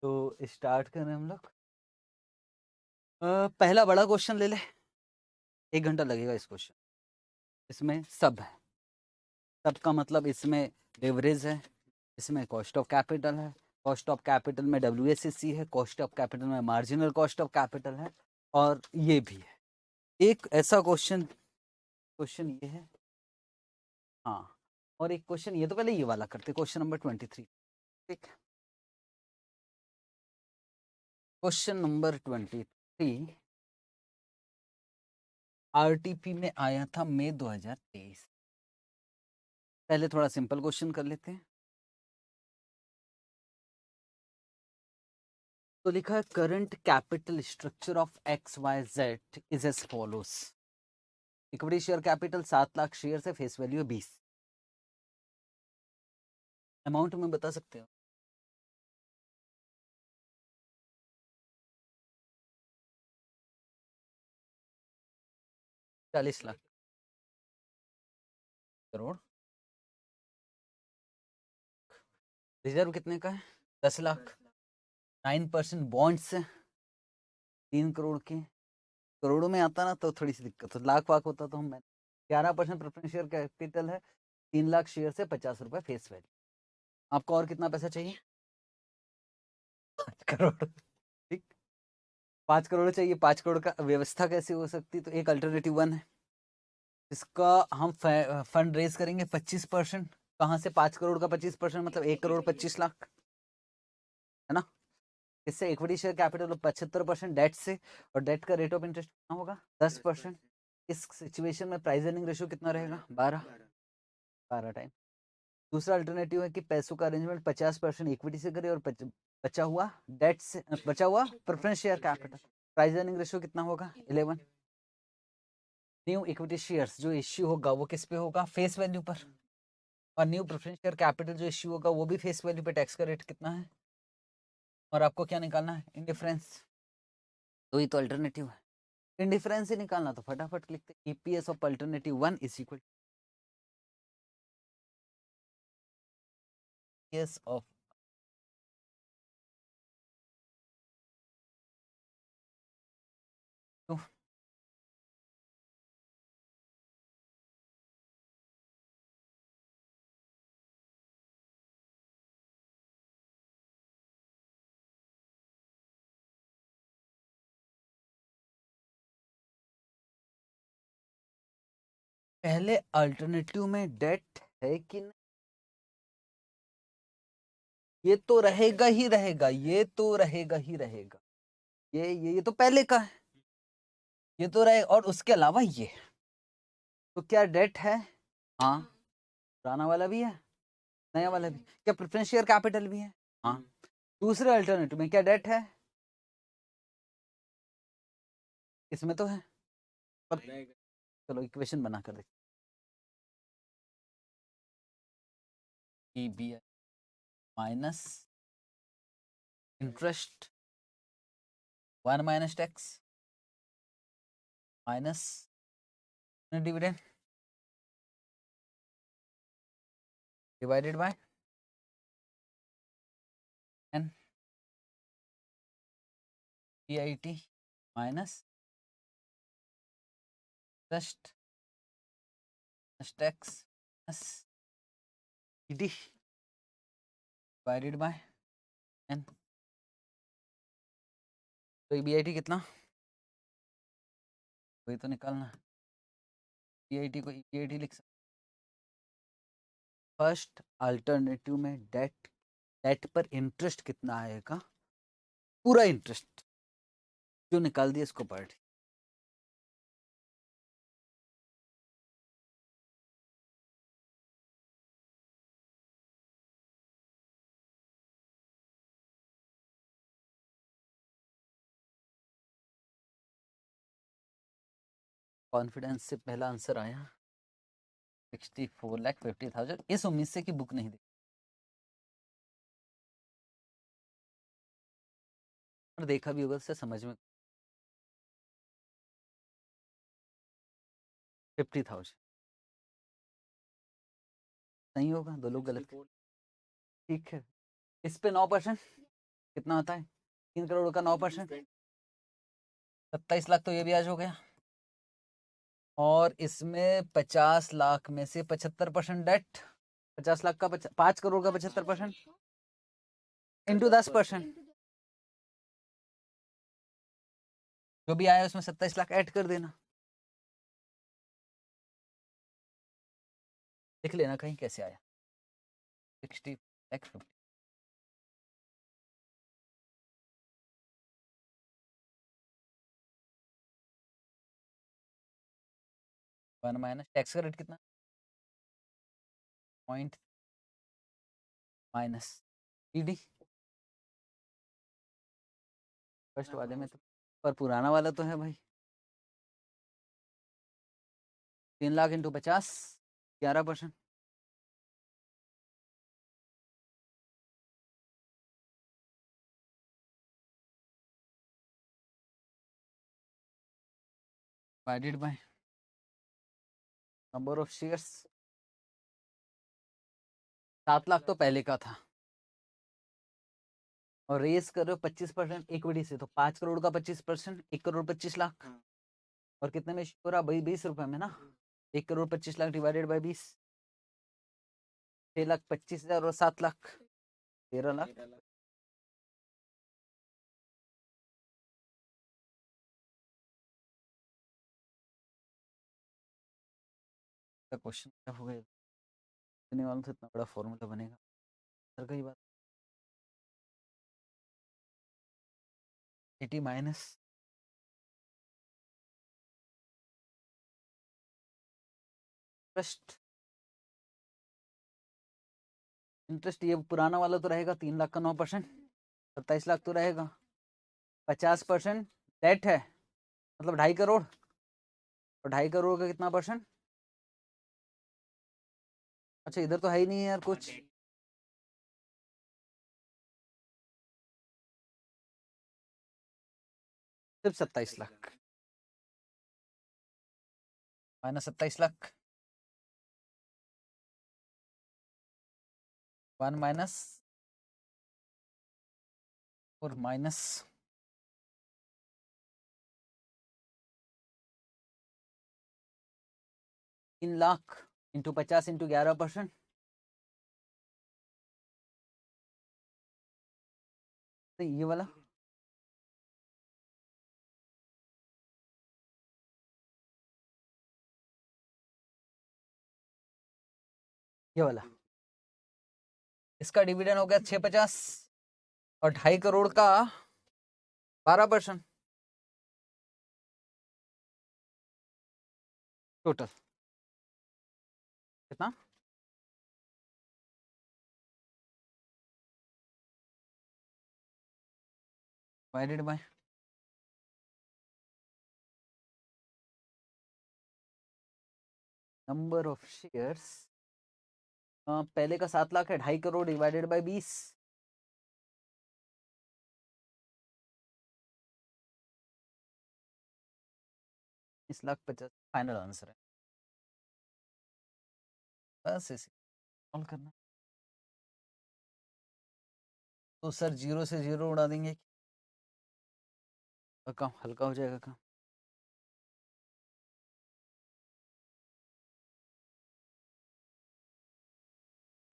तो स्टार्ट करें हम लोग। पहला बड़ा क्वेश्चन ले ले, 1 घंटा लगेगा इस क्वेश्चन। इसमें सब है, सब का मतलब इसमें लेवरेज है, इसमें कॉस्ट ऑफ कैपिटल है, कॉस्ट ऑफ कैपिटल में WACC है, कॉस्ट ऑफ कैपिटल में मार्जिनल कॉस्ट ऑफ कैपिटल है, और ये भी है। एक ऐसा क्वेश्चन क्वेश्चन ये है, हाँ, और एक क्वेश्चन ये, तो पहले ये वाला करते, क्वेश्चन नंबर 23। ठीक, क्वेश्चन नंबर 23 RTP में आया था मई 2023। पहले थोड़ा सिंपल क्वेश्चन कर लेते हैं। तो लिखा है current capital structure of XYZ is as follows. Equity share capital 7 lakh share है, फेस वैल्यू 20। अमाउंट में बता सकते हो? 40 लाख करोड़। रिजर्व कितने का है? 10 लाख। 9% बॉन्ड्स है 3 करोड़ के। करोड़ों में आता ना तो थोड़ी सी दिक्कत, तो लाख वाख होता तो हम 11% प्रेफरेंस शेयर कैपिटल है, 3 लाख शेयर से 50 रुपए फेस वैल्यू। आपको और कितना पैसा चाहिए? 5 करोड़। ठीक, 5 करोड़ चाहिए। 5 करोड़ का व्यवस्था कैसे हो सकती? तो एक अल्टरनेटिव वन है, इसका हम फंड रेज करेंगे 25%। कहाँ से? 5 करोड़ का 25% मतलब 1 करोड़ 25 लाख, है ना? इससे इक्विटी शेयर कैपिटल 75% डेट से, और डेट का रेट ऑफ इंटरेस्ट कितना होगा? 10%। इस सिचुएशन में प्राइस अर्निंग रेशियो कितना रहेगा? 12 टाइम। दूसरा अल्टरनेटिव है कि पैसों का अरेंजमेंट 50% इक्विटी से करे, और बचा हुआ डेट से, बचा हुआ preference share capital. Price earning ratio कितना होगा? 11। न्यू इक्विटी शेयर्स जो इश्यू होगा वो किस पे होगा? फेस वैल्यू पर। और न्यू प्रेफरेंस शेयर कैपिटल जो इश्यू होगा वो भी फेस वैल्यू पे। टैक्स का रेट कितना है? और आपको क्या निकालना है? इंडिफरेंस। तो ये तो अल्टरनेटिव है, इंडिफरेंस ही निकालना, तो फटाफट लिखते EPS of alternative 1 is equal EPS of two. पहले अल्टरनेटिव में डेट है कि नहीं? ये तो रहेगा ही रहेगा, ये तो रहेगा ही रहेगा। ये तो पहले का है, ये तो रहे। और उसके अलावा ये, तो क्या डेट है? हाँ, पुराना वाला भी है, नया वाला भी। क्या प्रेफरेंस शेयर कैपिटल भी है? हाँ। दूसरे अल्टरनेटिव में क्या डेट है? इसमें तो है, पर चलो इक्वेशन बना कर देखते। EBI minus interest 1 minus tax minus dividend divided by N PIT minus interest tax plus ED divided by N. तो EBIT कितना? वही तो निकालना। PIT को EBIT लिख सकते। फर्स्ट अल्टरनेटिव में डेट, डेट पर इंटरेस्ट कितना आएगा? पूरा इंटरेस्ट जो निकाल दिया इसको पढ़। कॉन्फिडेंस से पहला आंसर आया 64,50,000, इस उम्मीद से कि बुक नहीं दी, और देखा भी होगा उससे समझ में। 50,000 नहीं होगा, दो लोग गलत। ठीक है, इस पे 9%। कितना होता है 3 करोड़ का 9%, 27 लाख तो ये भी आज हो गया। और इसमें 50 लाख में से 75% डेट, 50 लाख का 5 करोड़ का 75% इंटू 10%, जो भी आया उसमें 27 लाख ऐड कर देना। लिख लेना कहीं कैसे आया 60 लाख 50। 1 माइनस टैक्स का रेट कितना, पॉइंट माइनस ईडी। फर्स्ट वाले में तो पर पुराना वाला तो है भाई। 3 lakh into 50, 11%। Divided by number of shares. 7 lakh तो पहले का था और रेस कर रहे हो 25% इक्विटी से, तो 5 करोड़ का 25%, 1 करोड़ 25 लाख। और कितने में हो रहा भाई, 20 रुपए में ना। 1 करोड़ 25 लाख डिवाइडेड बाई 20, 6,25,000 और 7 लाख 13 लाख। क्वेश्चन क्या हो गया, वालों से इतना बड़ा फॉर्मूला बनेगा सर, कई बात। 80 माइनस इंटरेस्ट, इंटरेस्ट ये पुराना वाला तो रहेगा 3 लाख का 9%, 27 लाख तो रहेगा। 50% डेट है, मतलब 2.5 करोड़, और 2.5 करोड़ का कितना परसेंट। अच्छा इधर तो है ही नहीं है यार कुछ। सिर्फ 27 लाख माइनस 27 लाख, 1 माइनस और माइनस 3 लाख इंटू 50 इंटू 11%। तो ये वाला ये वाला, इसका डिविडेंड हो गया 650 और 2.5 करोड़ का 12% टोटल कितना। Divided by number of shares. पहले का 7 लाख है, 2.5 crore divided by 20, 20,50,000 final answer है। बस इसे सॉल्व करना। तो सर 0 से 0 उड़ा देंगे, काम हल्का हो जाएगा काम।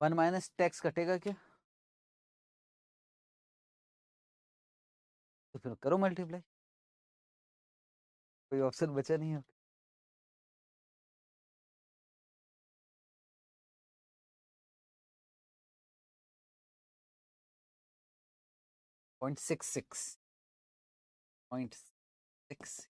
1 माइनस टैक्स कटेगा क्या, तो फिर करो मल्टीप्लाई, कोई ऑप्शन बचा नहीं है। 0.66 0.63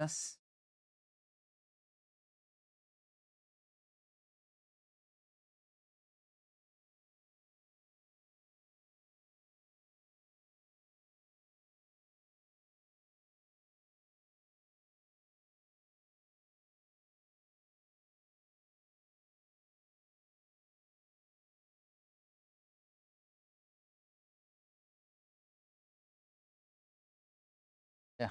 प्लस या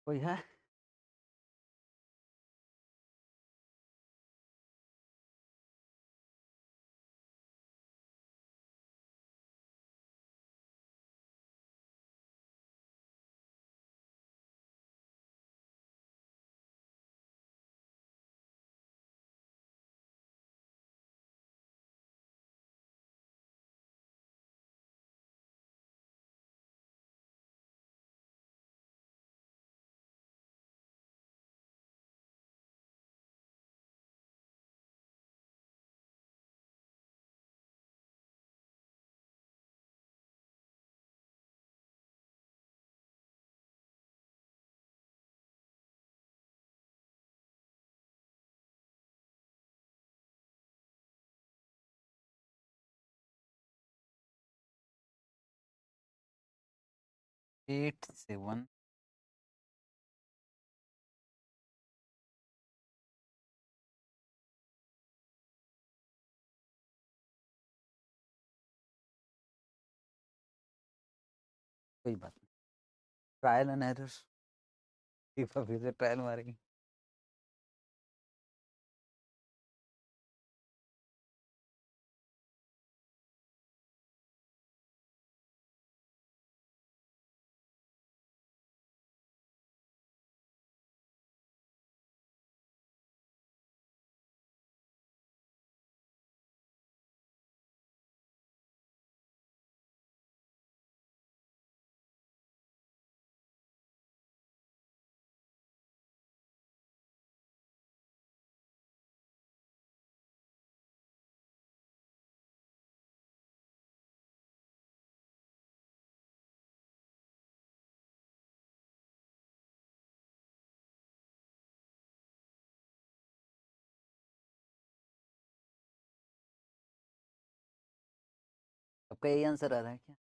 कोई है? एट सेवन कोई बात नहीं, ट्रायल एंड एरर। एक बार फिर से ट्रायल मारेंगे। आपका यही आंसर आ रहा है क्या?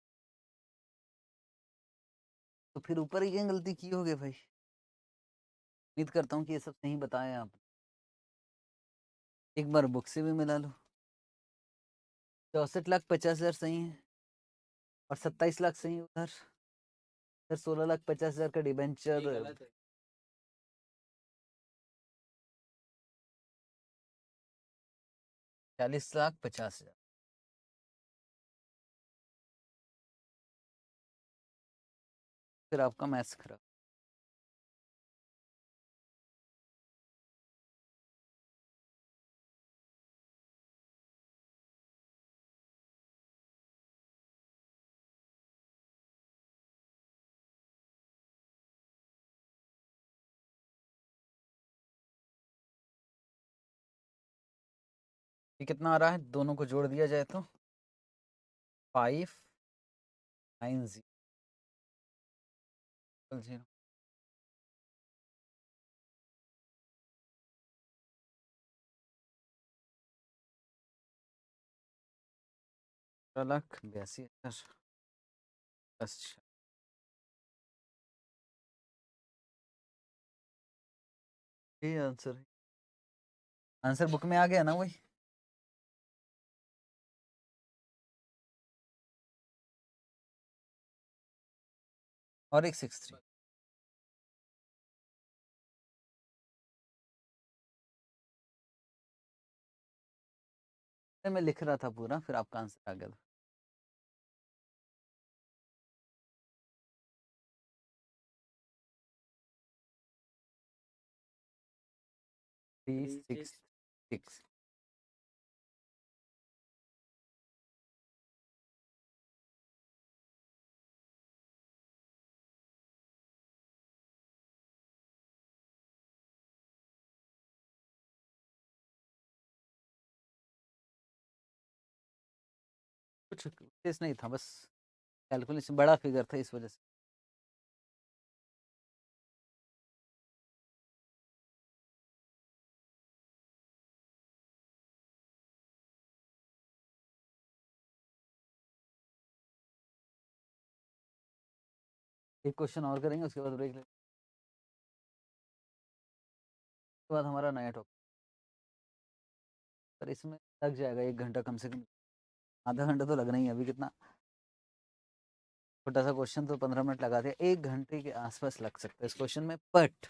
तो फिर ऊपर ही क्या गलती की होगे भाई? उम्मीद करता हूँ कि ये सब सही बताएं आप। एक बार बुक से भी मिला लो। 64,50,000 सही है और 27 लाख सही है उधर। फिर 16,50,000 का डिबेंचर। 40,50,000। फिर आपका मैथ्स खराब। ये कितना आ रहा है दोनों को जोड़ दिया जाए तो? 590 17,82,000 प्लस। ये आंसर है। आंसर बुक में आ गया ना वही? और एक 63। मैं लिख रहा था पूरा, फिर आपका आंसर आ गया था। 366। कुछ विशेष नहीं था, बस कैलकुलेशन बड़ा फिगर था इस वजह से। एक क्वेश्चन और करेंगे, उसके बाद ब्रेक लेंगे, उसके बाद हमारा नया टॉपिक। पर इसमें लग जाएगा 1 घंटा कम से कम, आधा घंटा तो लगना ही है। अभी कितना छोटा सा क्वेश्चन, तो 15 मिनट लगा दिया, 1 घंटे के आसपास लग सकता है इस क्वेश्चन में, बट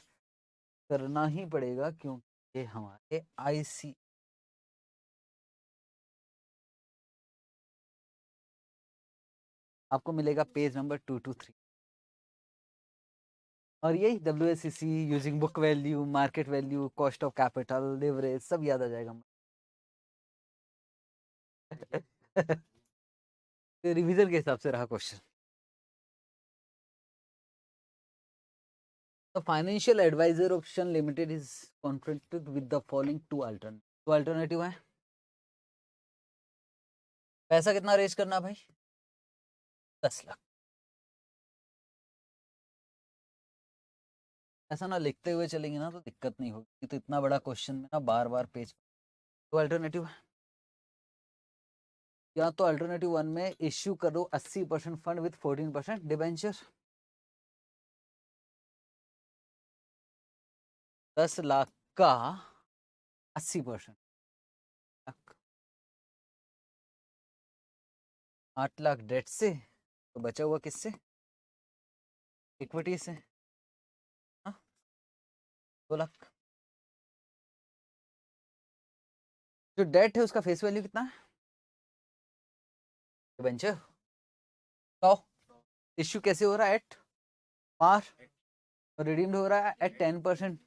करना ही पड़ेगा क्योंकि ये हमारे आईसी। आपको मिलेगा पेज नंबर 223 और यही WSCC, using book value, market value, cost of capital, leverage, सब याद आ जाएगा। रिवीजन के हिसाब से रहा question. The financial advisor option limited is contracted with the following two alternative है। पैसा कितना रेज करना भाई? 10 लाख। ऐसा ना लिखते हुए चलेंगे ना तो दिक्कत नहीं होगी, तो इतना बड़ा क्वेश्चन में ना बार बार पेज। तो अल्टरनेटिव है, या तो अल्टरनेटिव 1 में इश्यू करो 80% फंड विथ 14% डिबेंचर, 10 लाख का 80%, 8 लाख डेट से, तो बचा हुआ किससे? इक्विटी से। हाँ, 2 लाख। जो डेट है उसका फेस वैल्यू कितना है? डिबेंचर 100। इश्यू कैसे हो रहा है? At par. और रिडीम्ड हो रहा है एट 10%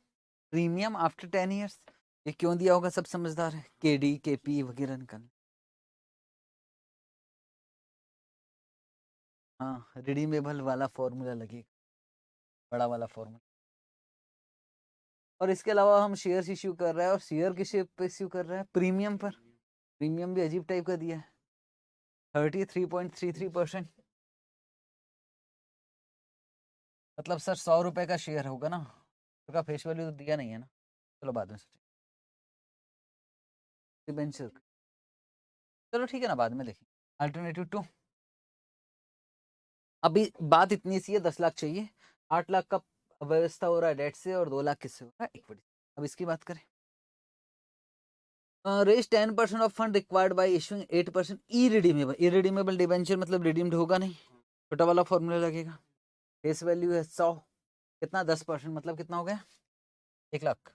प्रीमियम आफ्टर 10 ईयर्स। ये क्यों दिया होगा? सब समझदार है, KD KP वगैरह निकाल। हाँ, रिडीमेबल वाला फॉर्मूला लगेगा, बड़ा वाला फॉर्मूला। और इसके अलावा हम शेयर्स इश्यू कर रहे हैं, और शेयर किस शेप पे इश्यू कर रहे हैं? प्रीमियम पर। प्रीमियम भी अजीब टाइप का दिया है, 33.33%। मतलब सर 100 रुपए का शेयर होगा ना, उसका फेस वैल्यू तो दिया नहीं है ना। चलो बाद में सोचें, डिबेंचर। चलो ठीक है ना, बाद में देखें। अल्टरनेटिव 2। अभी बात इतनी सी है, 10 लाख चाहिए, 8 लाख का व्यवस्था हो रहा है डेट से, और 2 लाख किससे हो रहा है? इक्विटी। अब इसकी बात करें, raise 10% of fund required by issuing 8% irredeemable. Irredeemable debenture मतलब रिडीम्ड होगा नहीं, छोटा वाला फॉर्मूला लगेगा। फेस वैल्यू है 100, कितना? 10%, मतलब कितना हो गया? 1 लाख।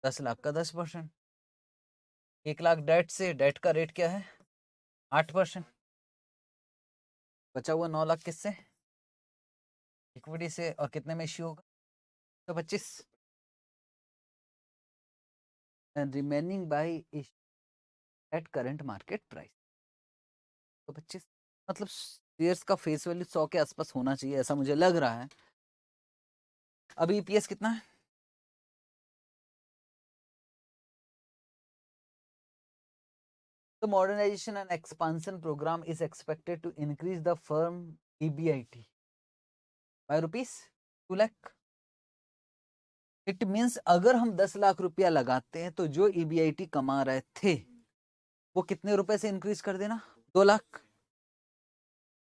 10 लाख का 10%, 1 लाख डेट से, डेट का रेट क्या है? 8%। बचा हुआ 9 लाख किससे? इक्विटी से। और कितने में इश्यू होगा? तो 25। And remaining by at current market price, तो 25। मतलब शेयर्स का फेस वैल्यू 100 के आसपास होना चाहिए, ऐसा मुझे लग रहा है। अभी EPS कितना है? The modernization and expansion program is expected to increase the firm EBIT by rupees 2 lakh. It means अगर हम 10 लाख रुपया लगाते हैं तो जो EBIT कमा रहे थे वो कितने रुपए से इंक्रीज कर देना? 2 लाख।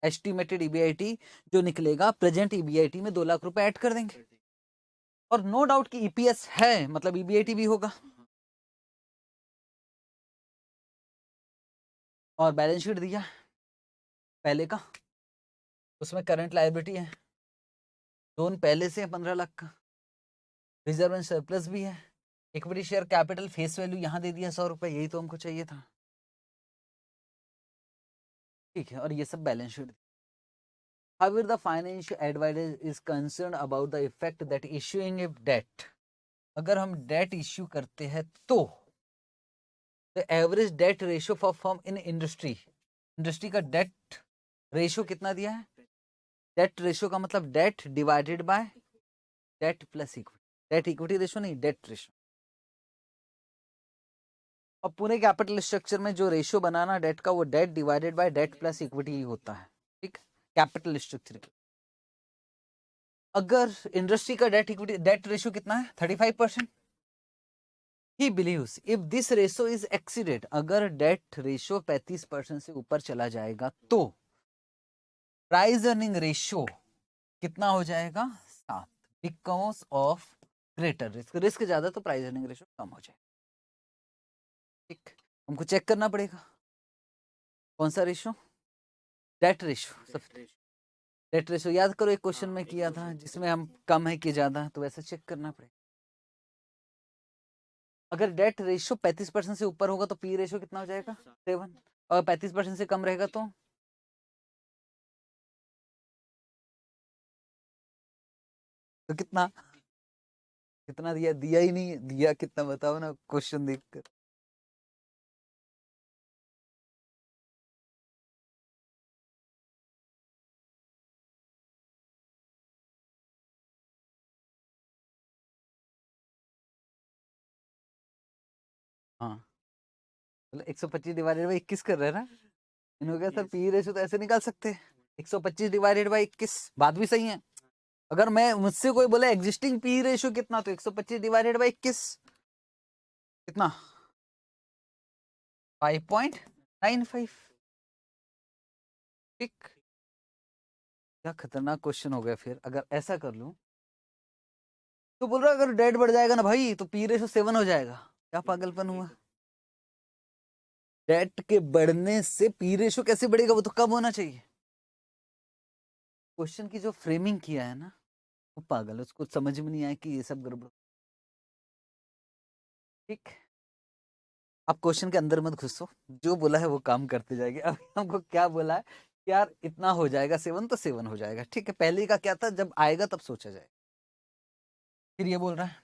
एस्टिमेटेड EBIT जो निकलेगा, प्रेजेंट EBIT में 2 लाख रुपए ऐड कर देंगे। और नो डाउट कि EPS है, मतलब EBIT भी होगा। और बैलेंस शीट दिया पहले का, उसमें करंट लायबिलिटी है, लोन पहले से 15 लाख का, रिजर्व एंड सरप्लस भी है, equity share capital face value यहाँ दे दिया 100 रुपए, यही तो हमको चाहिए था। ठीक है, और ये सब balance sheet. However, the financial advisor is concerned about the effect that issuing a debt, अगर हम डेट इश्यू करते हैं तो the average debt ratio for firm in industry, industry का डेट रेशियो कितना दिया है? डेट रेशियो का मतलब debt divided by debt plus equity. Debt equity ratio नहीं, डेट रेशियो। अब पूरे कैपिटल स्ट्रक्चर में जो रेशियो बनाना डेट का, वो debt divided by debt plus equity ही होता है, ठीक। कैपिटल स्ट्रक्चर के अगर इंडस्ट्री का डेट इक्विटी डेट रेशियो कितना है 35%, he believes if this ratio is exceeded, अगर डेट रेशियो 35% से ऊपर चला जाएगा तो प्राइस अर्निंग रेशियो कितना हो जाएगा 7, because of greater risk, risk ज्यादा तो प्राइस अर्निंग रेशियो कम हो जाएगा, ठीक। हमको चेक करना पड़ेगा कौन सा ratio, debt ratio. Debt ratio याद करो, एक क्वेश्चन में किया था जिसमें हम कम है कि ज्यादा है, तो वैसे चेक करना पड़ेगा। अगर डेट रेशियो 35% से ऊपर होगा तो पी रेशियो कितना हो जाएगा 7, और 35% से कम रहेगा तो कितना, कितना दिया, दिया ही नहीं है, दिया कितना बताओ ना क्वेश्चन देखकर। हाँ, 125 डिवाइडेड बाई 21 कर रहे हैं ना, इन्होंने कहा सर पी रेशियो तो ऐसे निकाल सकते हैं, 125 डिवाइडेड बाई 21, बात भी सही है। अगर मैं मुझसे कोई बोले एग्जिस्टिंग पी रेशियो कितना, तो 125 डिवाइडेड बाई 21 कितना 5.95, ठीक। क्या खतरनाक क्वेश्चन हो गया फिर अगर ऐसा कर लूं, तो बोल रहा अगर डेट बढ़ जाएगा ना भाई तो पी रेशियो 7 हो जाएगा, क्या पागलपन हुआ। डेट के बढ़ने से पी रेशियो कैसे बढ़ेगा, वो तो कम होना चाहिए। क्वेश्चन की जो फ्रेमिंग किया है ना, वो पागल है, उसको समझ में नहीं आया कि ये सब गड़बड़, ठीक। आप क्वेश्चन के अंदर मत घुसो, जो बोला है वो काम करते जाएंगे। अब हमको क्या बोला है कि यार इतना हो जाएगा 7 तो 7 हो जाएगा, ठीक है। पहले का क्या था, जब आएगा तब सोचा जाए। फिर ये बोल रहा है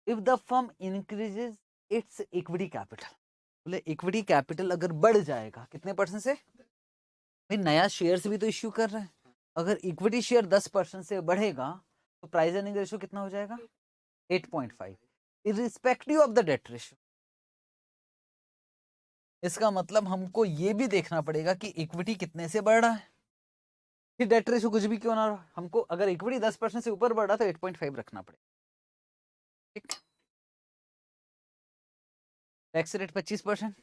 if the firm increases it's equity capital, बोले इक्विटी कैपिटल अगर बढ़ जाएगा कितने परसेंट से, भाई नया शेयर्स भी तो इश्यू कर रहे हैं, अगर इक्विटी शेयर 10% से बढ़ेगा तो प्राइस अर्निंग रेशियो कितना हो जाएगा 8.5, irrespective of the debt ratio. इसका मतलब हमको ये भी देखना पड़ेगा कि इक्विटी कितने से बढ़ रहा है, फिर डेट रेशियो कुछ भी क्यों ना रहा, हमको अगर इक्विटी 10% से ऊपर बढ़ रहा तो 8.5 रखना पड़ेगा, ठीक। Tax rate 25%,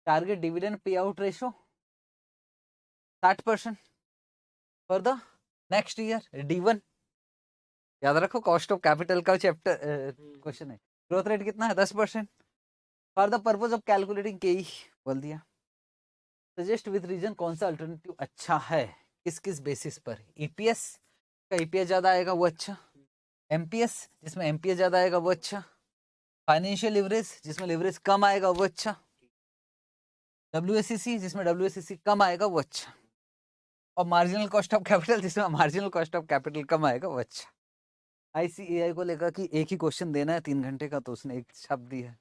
target dividend pay out ratio 60% for the next year D1। याद रखो कॉस्ट ऑफ कैपिटल का चैप्टर क्वेश्चन है। ग्रोथ रेट कितना है 10%, for the purpose of calculating के बोल दिया। सजेस्ट विद रीजन कौन सा अल्टरनेटिव अच्छा है, किस किस बेसिस पर, ईपीएस का ईपीएस ज्यादा आएगा वो अच्छा, एमपीएस जिसमें एमपीएस ज्यादा आएगा वो अच्छा, फाइनेंशियल लिवरेज जिसमें लिवरेज कम आएगा वो अच्छा, डब्ल्यूएससीसी जिसमें डब्ल्यूएससीसी कम आएगा वो अच्छा, और मार्जिनल कॉस्ट ऑफ कैपिटल जिसमें मार्जिनल कॉस्ट ऑफ कैपिटल कम आएगा वो अच्छा। आईसीएआई को लेकर कि एक ही क्वेश्चन देना है 3 घंटे का, तो उसने एक शब्द दिया है,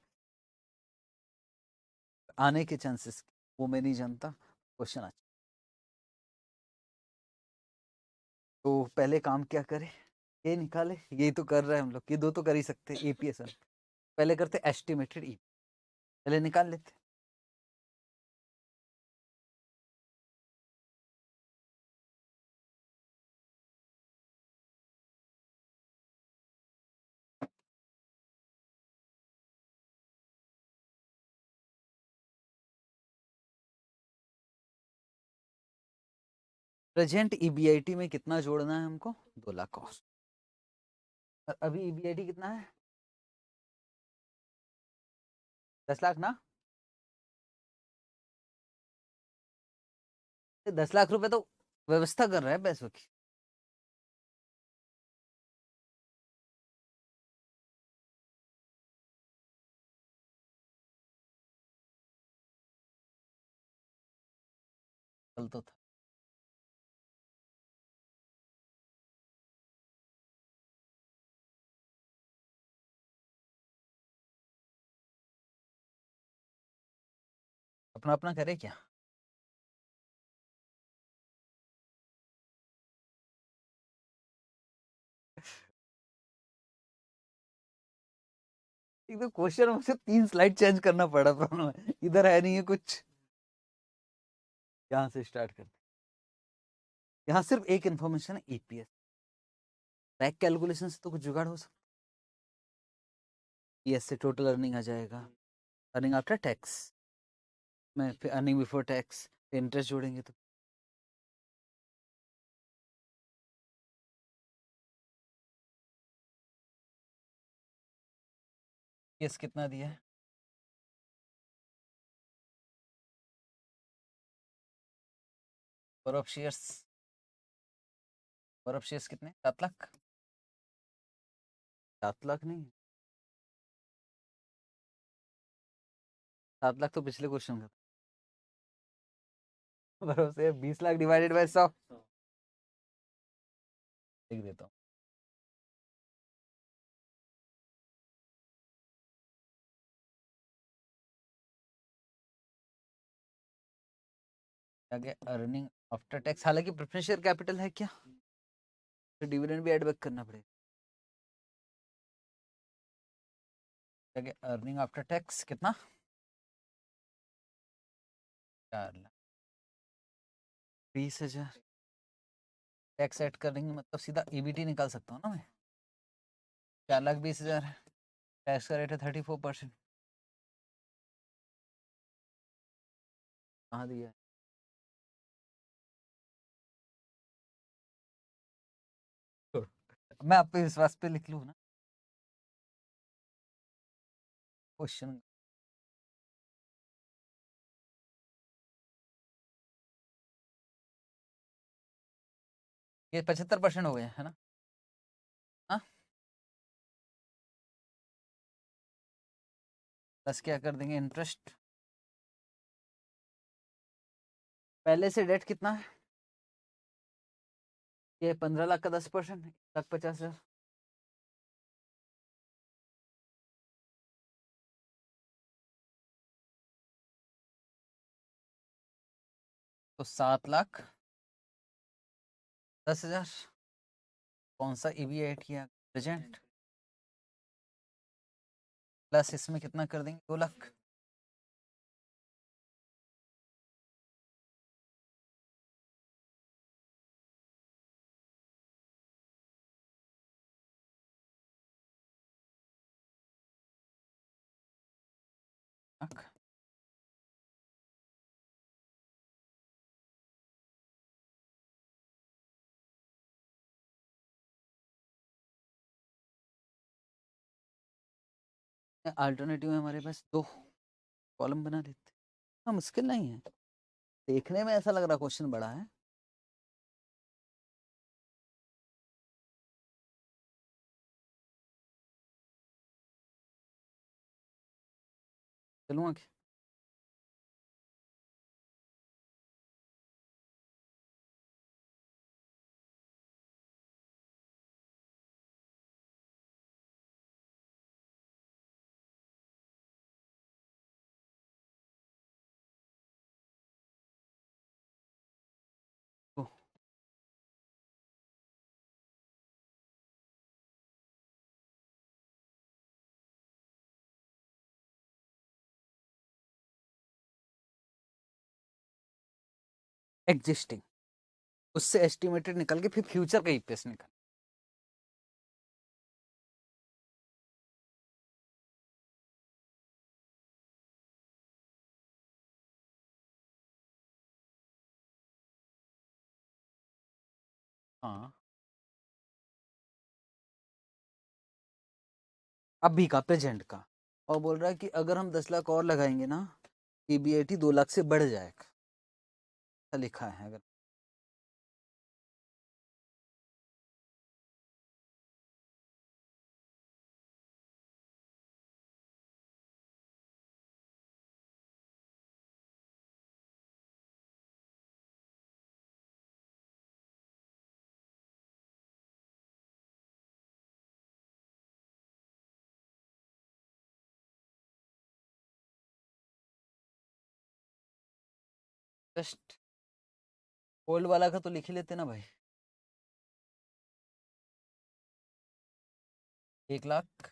आने के चांसेस वो मैं नहीं जानता, क्वेश्चन अच्छा। तो पहले काम क्या करे, ये निकाले, यही तो कर रहे हैं हम लोग, ये दो तो कर ही सकते हैं एपीएस। पहले करते एस्टिमेटेड ई, पहले निकाल लेते। प्रेजेंट ईबीआईटी में कितना जोड़ना है हमको 2 लाख, और अभी ईबीआईटी कितना है 10 लाख ना, 10 लाख रुपए तो व्यवस्था कर रहा है पैसों की। कल तो था अपना अपना करे क्या। एक तो क्वेश्चन मुझे 3 स्लाइड चेंज करना पड़ा, प्रॉब्लम है इधर है नहीं है कुछ। यहाँ से स्टार्ट करते, यहाँ सिर्फ एक इन्फॉर्मेशन है, ईपीएस। बैक कैलकुलेशन से तो कुछ जुगाड़ हो सकता है। ईएस से टोटल अर्निंग आ जाएगा, अर्निंग आफ्टर टैक्स में, फिर अर्निंग बिफोर टैक्स, इंटरेस्ट जोड़ेंगे तो ईएस कितना दिया है, और ऑफ शेयर्स, और ऑफ शेयर्स कितने, 7 लाख, 7 लाख नहीं, 7 लाख तो पिछले क्वेश्चन का भरोसे 20 लाख डिवाइडेड बाय 100 लिख देता हूँ। आगे अर्निंग आफ्टर टैक्स, हालांकि प्रेफरेंस शेयर कैपिटल है क्या, तो डिविडेंड भी एड बैक करना पड़ेगा। आगे अर्निंग आफ्टर टैक्स कितना, 4 लाख, 20,000, टैक्स ऐड करेंगे मतलब सीधा ईबीटी निकाल सकता हूँ ना मैं। 4,20,000 है, टैक्स का रेट है 34%। कहाँ दिया है, मैं आप पे विश्वास पे लिख लूँ ना क्वेश्चन। ये 75% हो गए है ना, हाँ, प्लस क्या कर देंगे इंटरेस्ट, पहले से डेट कितना है, ये 15 लाख का 10%, 1,50,000, तो 7,10,000, कौन सा ईबी ऐड किया, प्रेजेंट, प्लस इसमें कितना कर देंगे, 2 लाख, अल्टरनेटिव में हमारे पास 2 कॉलम बना देते, हाँ मुश्किल नहीं है, देखने में ऐसा लग रहा क्वेश्चन बड़ा है। चलूँ आगे, एग्जिस्टिंग, उससे एस्टिमेटेड निकल के फिर फ्यूचर का ईपीएस निकल, हाँ अभी का प्रेजेंट का, और बोल रहा है कि अगर हम 10 लाख और लगाएंगे ना, ईबीएटी 2 लाख से बढ़ जाएगा, ऐसा लिखा है। अगर जस्ट ओल्ड वाला का तो लिख ही लेते ना भाई, 1 लाख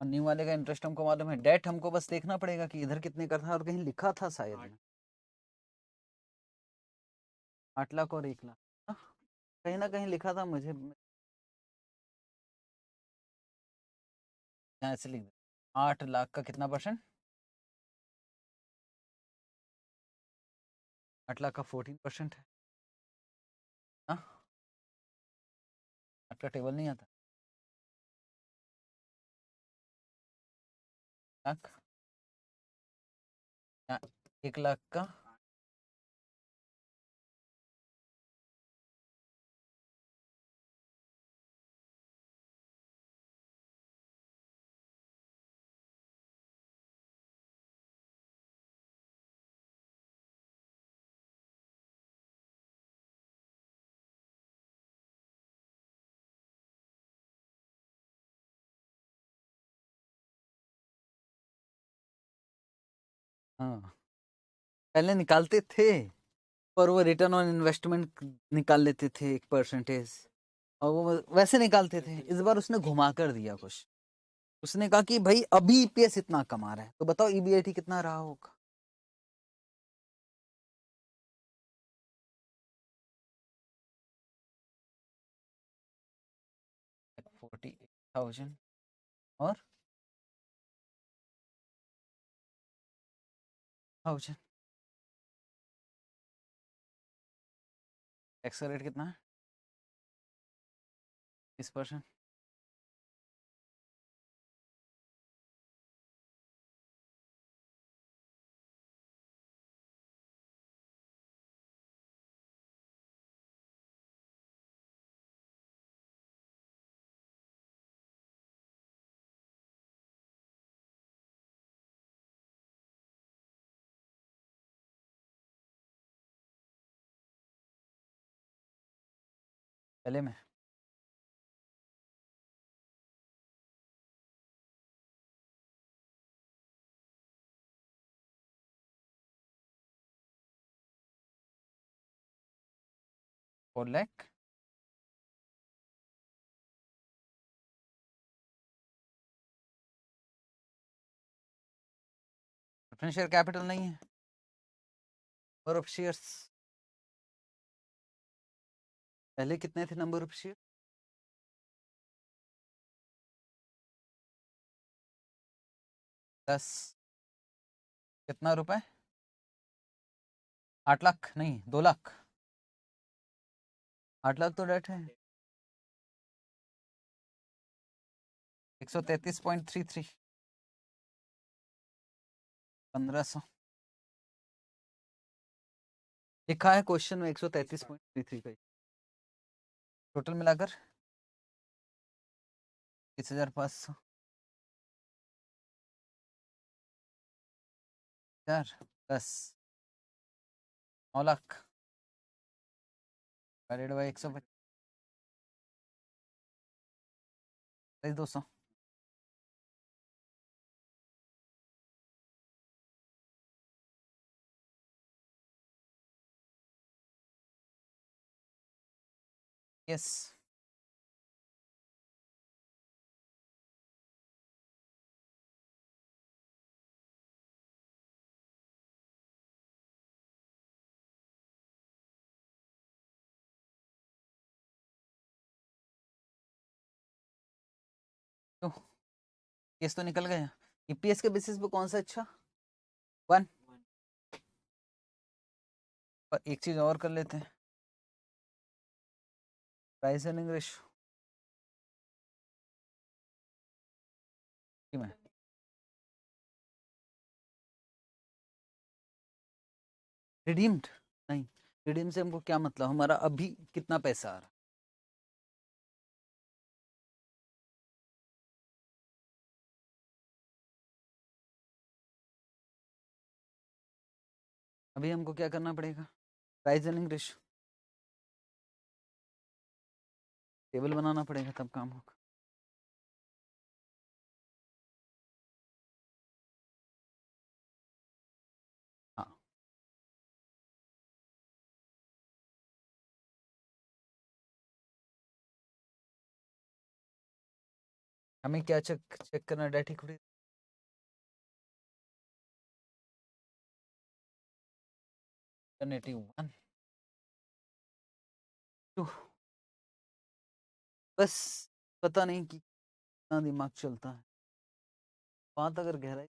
और न्यू वाले का इंटरेस्ट हमको मालूम है। डेट हमको बस देखना पड़ेगा कि इधर कितने का था, और कहीं लिखा था शायद में 8 लाख और 1 लाख, हाँ, कहीं ना कहीं लिखा था मुझे, यहाँ से लिख 8 लाख का कितना परसेंट, 8 लाख का 14% है। हाँ, आपका टेबल नहीं आता, लाख, 1 लाख का हाँ, पहले निकालते थे, पर वो रिटर्न ऑन इन्वेस्टमेंट निकाल लेते थे एक परसेंटेज, और वो वैसे निकालते थे। इस बार उसने घुमा कर दिया कुछ, उसने कहा कि भाई अभी ईपीएस इतना कमा रहा है, तो बताओ ईबीआईटी कितना रहा होगा। like 48,000 और 1000। टैक्स का रेट कितना है, 30%। पहले में four lakh, preference share capital नहीं है, नंबर ऑफ शेयर्स, पहले कितने थे नंबर ऑफ शेयर, 10, कितना रुपए, 8 लाख नहीं 2 लाख, 8 लाख तो डेट है, 133.33, 1500 लिखा है क्वेश्चन में, 133.33 का टोटल मिलाकर 30,500, 4, 10, 9 लाख डिवाइडेड बाई 125, 200, यस। तो केस तो निकल गया, ईपीएस के बेसिस पे कौन सा अच्छा, 1, और एक चीज और कर लेते हैं, प्राइस अर्निंग रेशियो में रिडीम्ड, नहीं, रिडीम से हमको क्या मतलब, हमारा अभी कितना पैसा आ रहा, अभी हमको क्या करना पड़ेगा, प्राइस अर्निंग रेशियो टेबल बनाना पड़ेगा, तब काम होगा। हाँ, हमें क्या चेक चेक करना, डेट इक्विटी अल्टरनेटिव 1 2। बस पता नहीं कि कितना दिमाग चलता है, बात अगर गहराई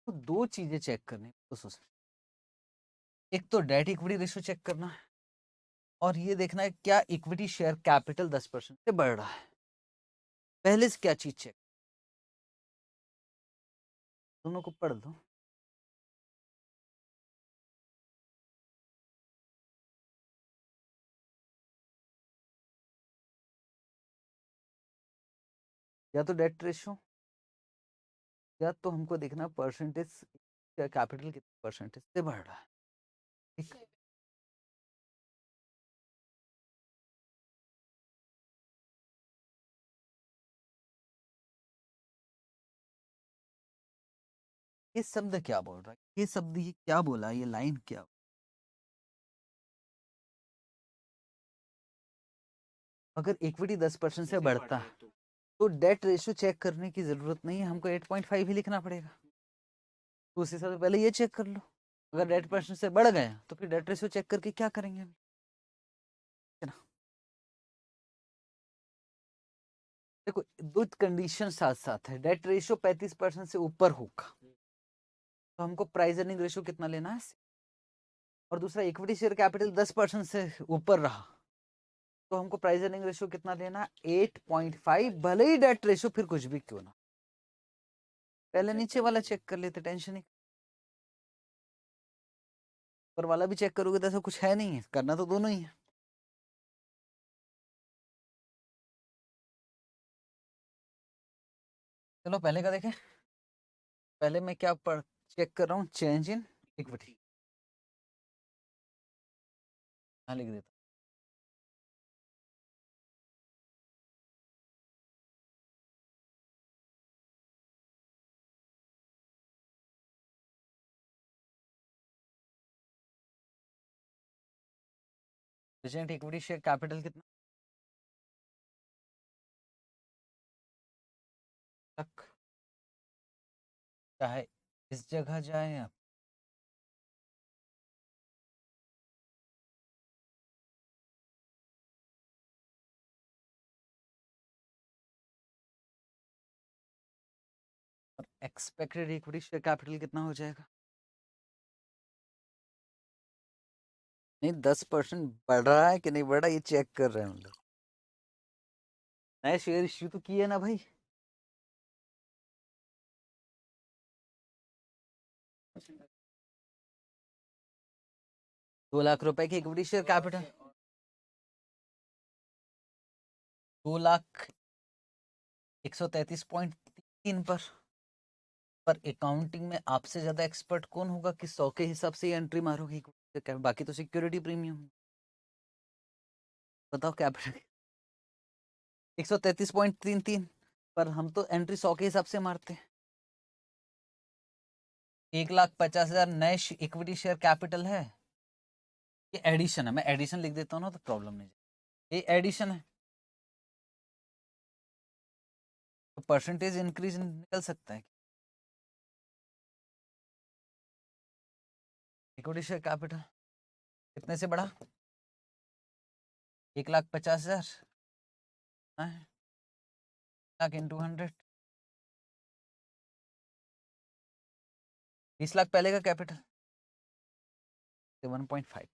तो दो चीजें चेक करनी तो सोच, एक तो डेट इक्विटी रेशियो चेक करना है और ये देखना है क्या इक्विटी शेयर कैपिटल 10% से बढ़ रहा है। पहले से क्या चीज चेक, दोनों को पढ़ दो। या तो डेट रेशियो या तो हमको देखना परसेंटेज कैपिटल कितने परसेंटेज से बढ़ रहा है। ठीक, ये शब्द क्या बोल रहा है, ये शब्द ये क्या बोला, ये लाइन क्या, अगर इक्विटी 10% से बढ़ता है तो डेट रेशियो चेक करने की जरूरत नहीं है, हमको 8.5 ही लिखना पड़ेगा। तो उस हिसाब से पहले ये चेक कर लो, अगर डेट परसेंट से बढ़ गया तो फिर डेट रेशियो चेक करके क्या करेंगे हम, देखो दो कंडीशन साथ साथ है, डेट रेशियो 35% से ऊपर होगा तो हमको प्राइस अर्निंग रेशियो कितना लेना है, और दूसरा इक्विटी शेयर कैपिटल 10% से ऊपर रहा तो हमको प्राइस अर्निंग रेशियो कितना लेना, 8.5, भले ही डेट रेशियो फिर कुछ भी क्यों ना। पहले नीचे वाला चेक कर लेते, टेंशन नहीं, ऊपर वाला भी चेक करोगे तो ऐसा कुछ है नहीं है, करना तो दोनों ही है। चलो पहले का देखें, पहले मैं क्या पढ़ चेक कर रहा हूँ, चेंज इन इक्विटी, हाँ लिख देता प्रेजेंट इक्विटी शेयर कैपिटल कितना तक, चाहे इस जगह जाए या एक्सपेक्टेड इक्विटी शेयर कैपिटल कितना हो जाएगा, नहीं 10% बढ़ रहा है कि नहीं बढ़ रहा ये चेक कर रहे हैं हम लोग, नए शेयर इश्यू तो किए ना भाई, 2 लाख रुपए की इक्विटी शेयर कैपिटल, 2,133.3 पर अकाउंटिंग में आपसे ज्यादा एक्सपर्ट कौन होगा कि 100 के हिसाब से एंट्री मारोगे, बाकी तो सिक्योरिटी प्रीमियम, बताओ कैपिटल 133.33 पर हम तो एंट्री 100 के हिसाब से मारते हैं। 1,50,000 नए इक्विटी शेयर कैपिटल है, ये एडिशन है, मैं एडिशन लिख देता हूँ ना तो प्रॉब्लम नहीं, ये एडिशन है तो परसेंटेज इंक्रीज निकल सकता है। इक्विटी शेयर कैपिटल कितने से बढ़ा, 1,50,000 लाख इंटू 100, 20 लाख पहले का कैपिटल 1.5,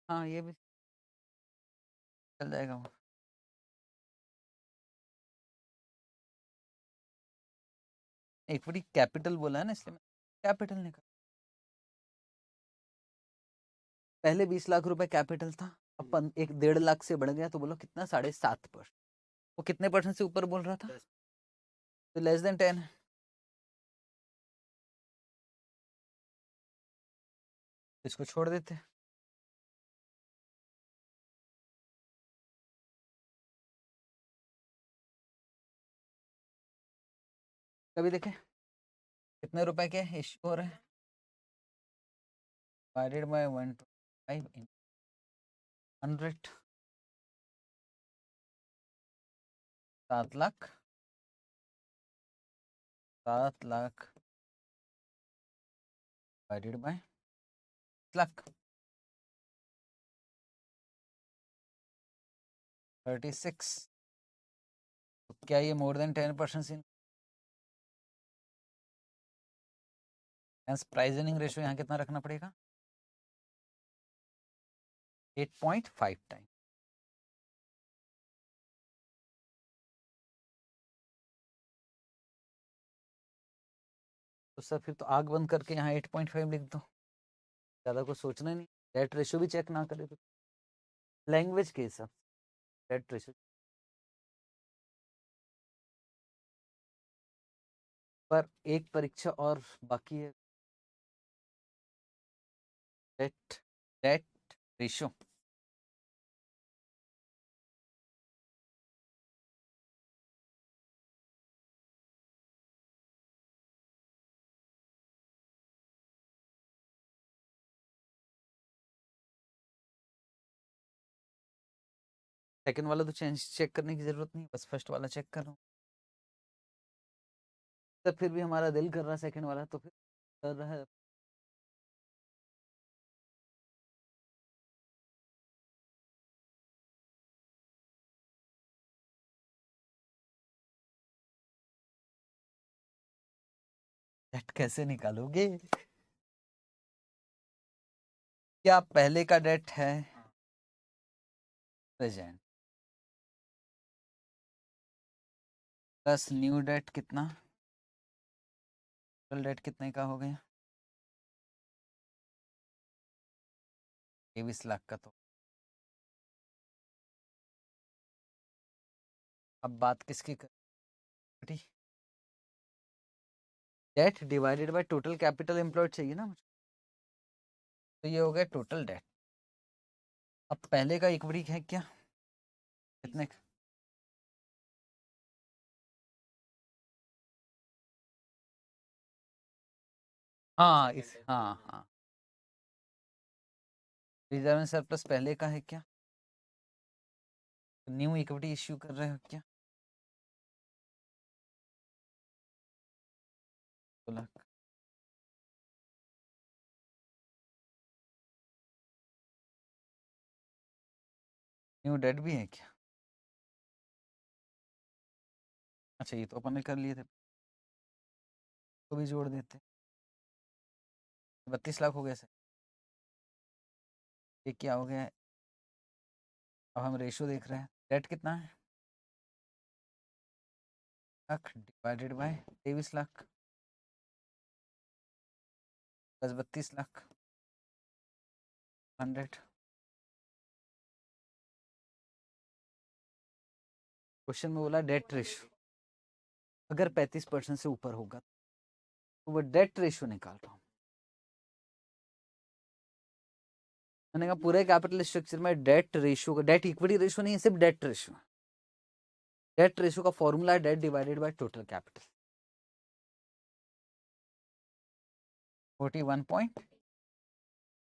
हाँ ये भी चल जाएगा वो। इक्विटी कैपिटल बोला है ना इसलिए कैपिटल निकल, पहले 20 लाख रुपए कैपिटल था, अब एक 1.5 लाख से बढ़ गया तो बोलो कितना, 7.5%, वो कितने परसेंट से ऊपर बोल रहा था, तो लेस देन 10 है, इसको छोड़ देते, कभी देखें कितने रुपए के इश्यू हो रहे हैं, divided by 125 in 100, 7 lakh, 7 lakh divided by lakh 36। तो क्या ये more than 10% price earning ratio यहाँ कितना रखना पड़ेगा, 8.5 टाइम। तो सर फिर तो आग बंद करके यहाँ 8.5 लिख दो, ज़्यादा कुछ सोचना नहीं, डेट रेशियो भी चेक ना करे तो लैंग्वेज के हिसाब से डेट रेशियो। पर एक परीक्षा और बाकी है, डेट डेट रेशियो। सेकंड वाला तो चेक करने की जरूरत नहीं, बस फर्स्ट वाला चेक कर रहा हूँ। तो फिर भी हमारा दिल कर रहा है सेकंड वाला, तो फिर कर रहा है। डेट कैसे निकालोगे, क्या पहले का डेट है प्रेजेंट प्लस न्यू डेट कितना, टोटल डेट कितने का हो गया 23 लाख का। तो अब बात किसकी कर, date divided by total capital employed चाहिए ना मुझे, तो ये हो गया टोटल डेट। अब पहले का इक्विटी है क्या, कितने का, हाँ इस हाँ हाँ रिजर्व सरप्लस पहले का है क्या, न्यू इक्विटी इश्यू कर रहे हो क्या, 2 लाख। न्यू डेट भी है क्या, अच्छा ये तो अपन ने कर लिए थे, तो भी जोड़ देते, 32 लाख हो गया सर। ये क्या हो गया है, अब हम रेशियो देख रहे हैं, डेट कितना है, lakh divided by 23 lakh plus 32 lakh 100। Question में बोला डेट रेशियो, अगर 35% से ऊपर होगा तो वो डेट रेशियो निकाल रहा हूँ। मैंने कहा पूरे कैपिटल स्ट्रक्चर में डेट रेशियो का, डेट इक्विटी रेशियो नहीं है, सिर्फ डेट रेशियो। डेट रेशियो का फॉर्मूला है date divided by total capital. 41 point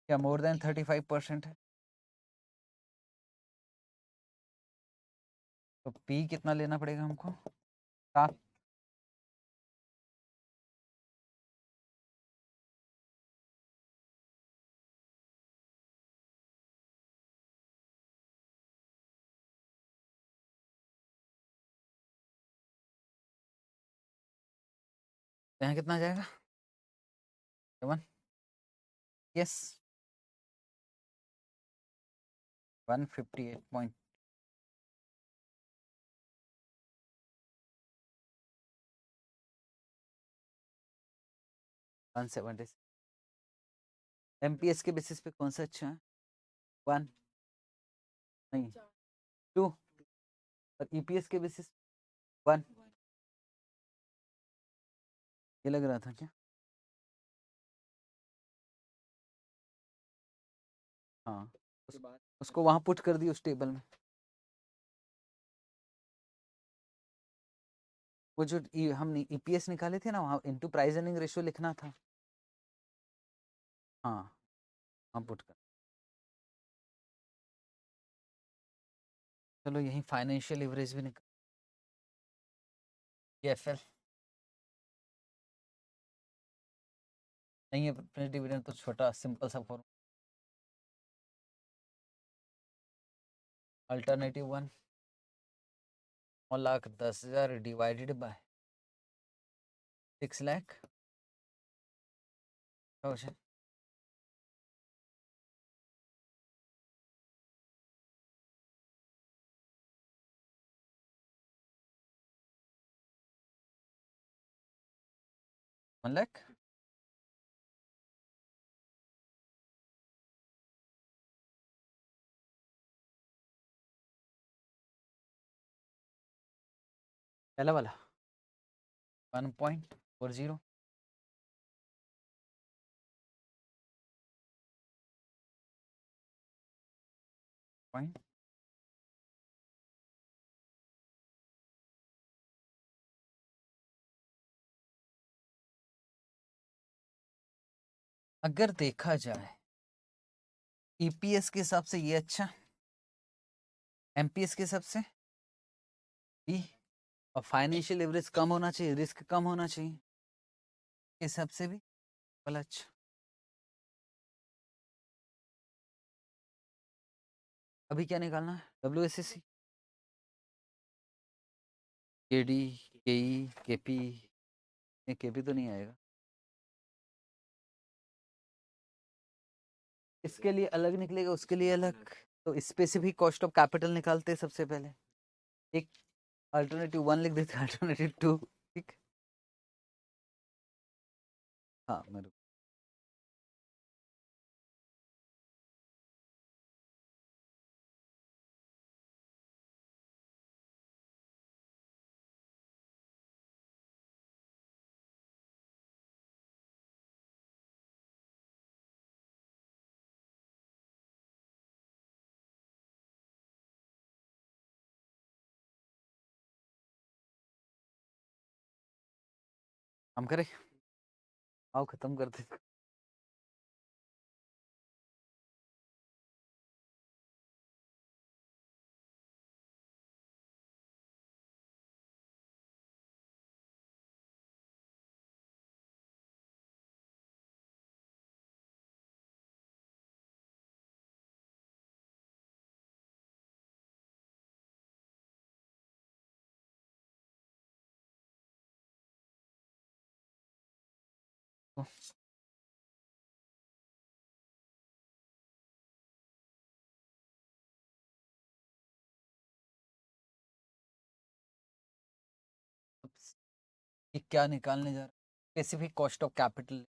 या मोर देन 35% है, तो पी कितना लेना पड़ेगा हमको, 7। यहाँ कितना जाएगा 7, यस 158 पॉइंट, एमपीएस के बेसिस पे कौन सा अच्छा है, 1 नहीं 2, और ईपीएस के बेसिस 1, ये लग रहा था क्या, हाँ उसको वहां पुट कर दी उस टेबल में। वो जो हमने ईपीएस निकाले थे ना, वहाँ इनटू प्राइस अर्निंग रेशियो लिखना था। हाँ हाँ, पुट कर। चलो यही फाइनेंशियल लिवरेज भी निकाल, एफएल नहीं है, प्रेस डिविडेंड तो छोटा सिंपल सा form. Alternative 1 9,10,000 divided by 6 lakh, क्या हो जाए? वन लाख। पहला वाला 1.40 पॉइंट। अगर देखा जाए ईपीएस के हिसाब से ये अच्छा, एमपीएस के हिसाब से बी, और फाइनेंशियल लिवरेज कम होना चाहिए, रिस्क कम होना चाहिए, के हिसाब से भी वाला अच्छा। अभी क्या निकालना है? WSSC, केडी, केई, केपी, केपी तो नहीं आएगा। इसके लिए अलग निकलेगा, उसके लिए अलग। तो स्पेसिफिक कॉस्ट ऑफ कैपिटल निकालते हैं सबसे पहले। एक अल्टरनेटिव 1 लिख देते, अल्टरनेटिव 2। ठीक, हाँ मेरे हम करें, आओ खत्म करते। ये क्या निकालने जा रहा है? Specific cost of capital.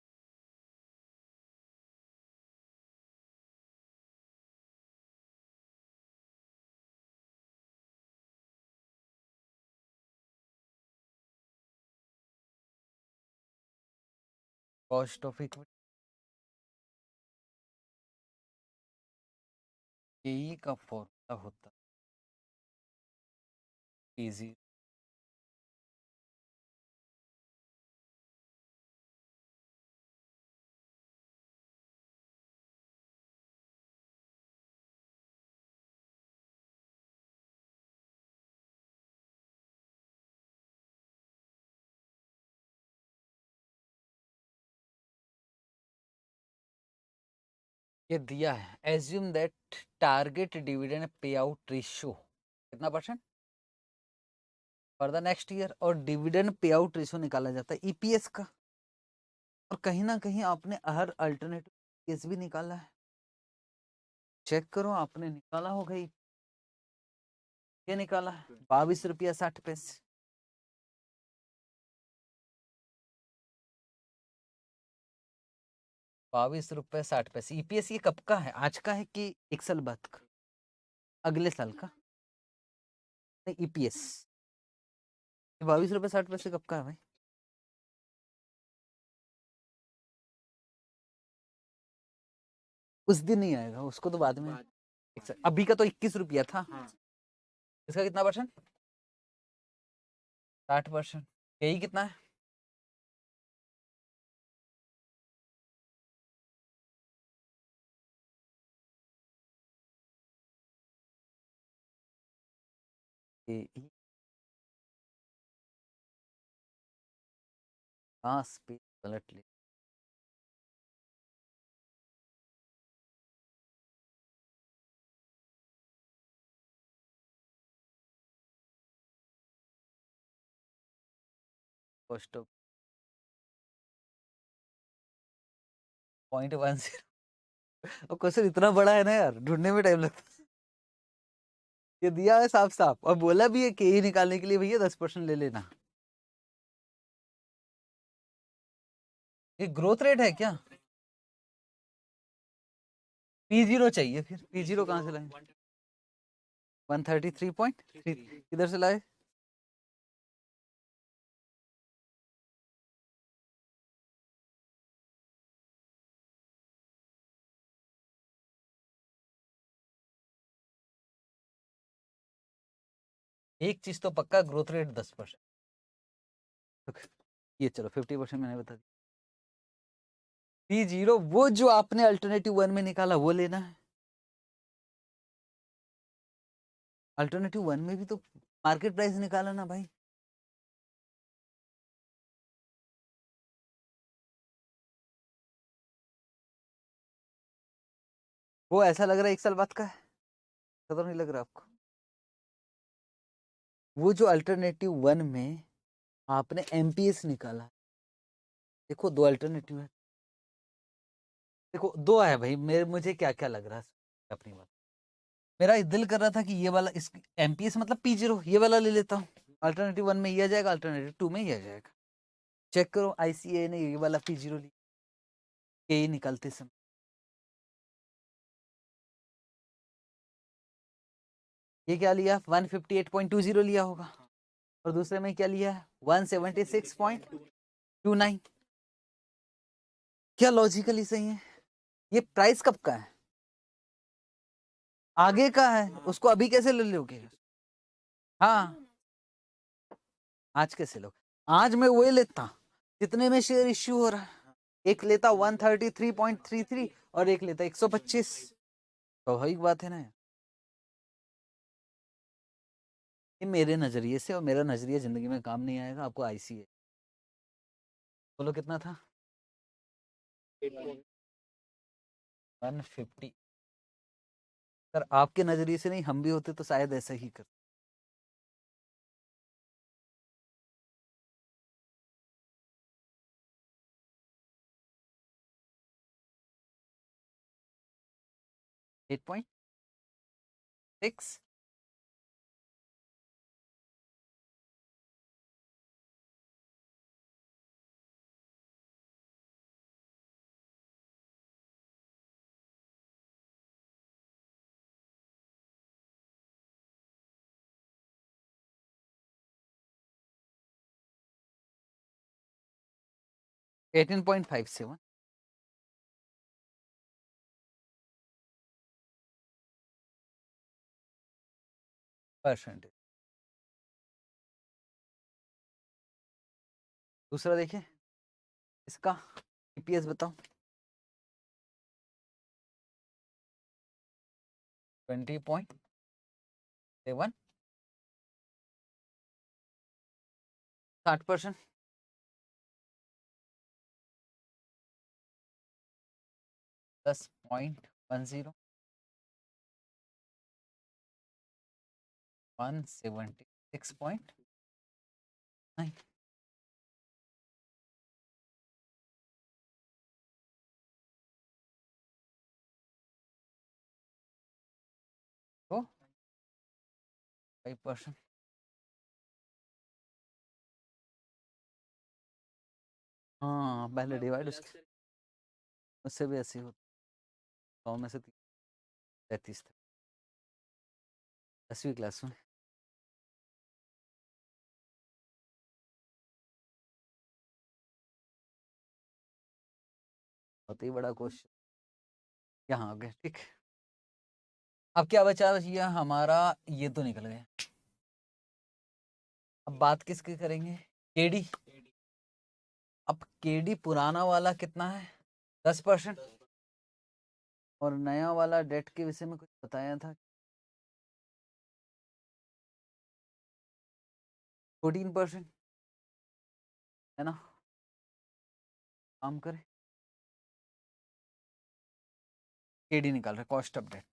Cost of equity केई का फॉर्मूला होता है इजी। ये दिया है, assume that target dividend pay out ratio कितना percent for the next year, और डिविडेंड पे आउट रेशियो निकाला जाता है ईपीएस का। और कहीं ना कहीं आपने हर अल्टरनेटिव केस भी निकाला है, चेक करो आपने निकाला होगा ये निकाला है 22 रुपया 60 पैसे। 22 रुपये 60 पैसे। ईपीएस ये कब का है, आज का है कि 1 साल बाद का, अगले साल का? नहीं, ईपीएस 22 रुपये 60 पैसे कब का है भाई? उस दिन नहीं आएगा, उसको तो बाद में। अभी का तो 21 रुपया था। इसका कितना परसेंट? 60%। यही कितना है? KE हाँ स्पेस पलट ले। कॉस्ट ऑफ 0.10 और क्वेश्चन इतना बड़ा है ना यार, ढूंढने में टाइम लगता है। ये दिया है साफ साफ और बोला भी है के ही निकालने के लिए भैया 10% ले लेना। ये ग्रोथ रेट है क्या? P0 चाहिए, फिर P0 कहाँ से लाए? 133.3 किधर से लाए? एक चीज तो पक्का, ग्रोथ रेट 10%। ये चलो 50% मैंने बता दिया। P0 वो जो आपने अल्टरनेटिव 1 में निकाला वो लेना है। अल्टरनेटिव 1 में भी तो मार्केट प्राइस निकाला ना भाई। वो ऐसा लग रहा है 1 साल बाद का है, तो नहीं लग रहा आपको? वो जो अल्टरनेटिव 1 में आपने एमपीएस निकाला, देखो 2 अल्टरनेटिव है। देखो 2 है भाई, मेरे मुझे क्या क्या लग रहा है अपनी बात। मेरा दिल कर रहा था कि ये वाला, इस एमपीएस मतलब P0 ये वाला ले लेता हूँ। अल्टरनेटिव 1 में ये आ जाएगा, अल्टरनेटिव 2 में ये आ जाएगा। चेक करो आईसीए ने ये वाला P0 लिया, ये निकालते समय। ये क्या लिया? 158.20 लिया होगा। और दूसरे में क्या लिया है? 176.29। क्या लॉजिकली सही है? ये प्राइस कब का है? आगे का है, उसको अभी कैसे ले लोगे? हाँ आज कैसे लो? आज मैं वो लेता जितने में शेयर इश्यू हो रहा है। एक लेता 133.33 और एक लेता 125। स्वाभाविक बात है ना। ये मेरे नजरिए से, और मेरा नजरिया जिंदगी में काम नहीं आएगा। आपको आईसी है, बोलो कितना था? 150। सर आपके नजरिए से नहीं, हम भी होते तो शायद ऐसा ही कर। Eight point 6। 18.57 परसेंट। दूसरा देखिए, इसका ईपीएस बताओ। 20.7। 60%। 10.10। 176.9। तो 5%। हाँ पहले डिवाइड उससे भी ऐसे ही होता। 100 में से 33 था 10वीं क्लास में। बहुत ही बड़ा क्वेश्चन यहाँ आ गया। ठीक, अब क्या बचा ये हमारा, ये तो निकल गया। अब बात किसकी करेंगे? केडी, अब केडी पुराना वाला कितना है 10%, और नया वाला डेट के विषय में कुछ बताया था 14%, है ना। काम करें, केडी निकाल रहे, कॉस्ट ऑफ डेट।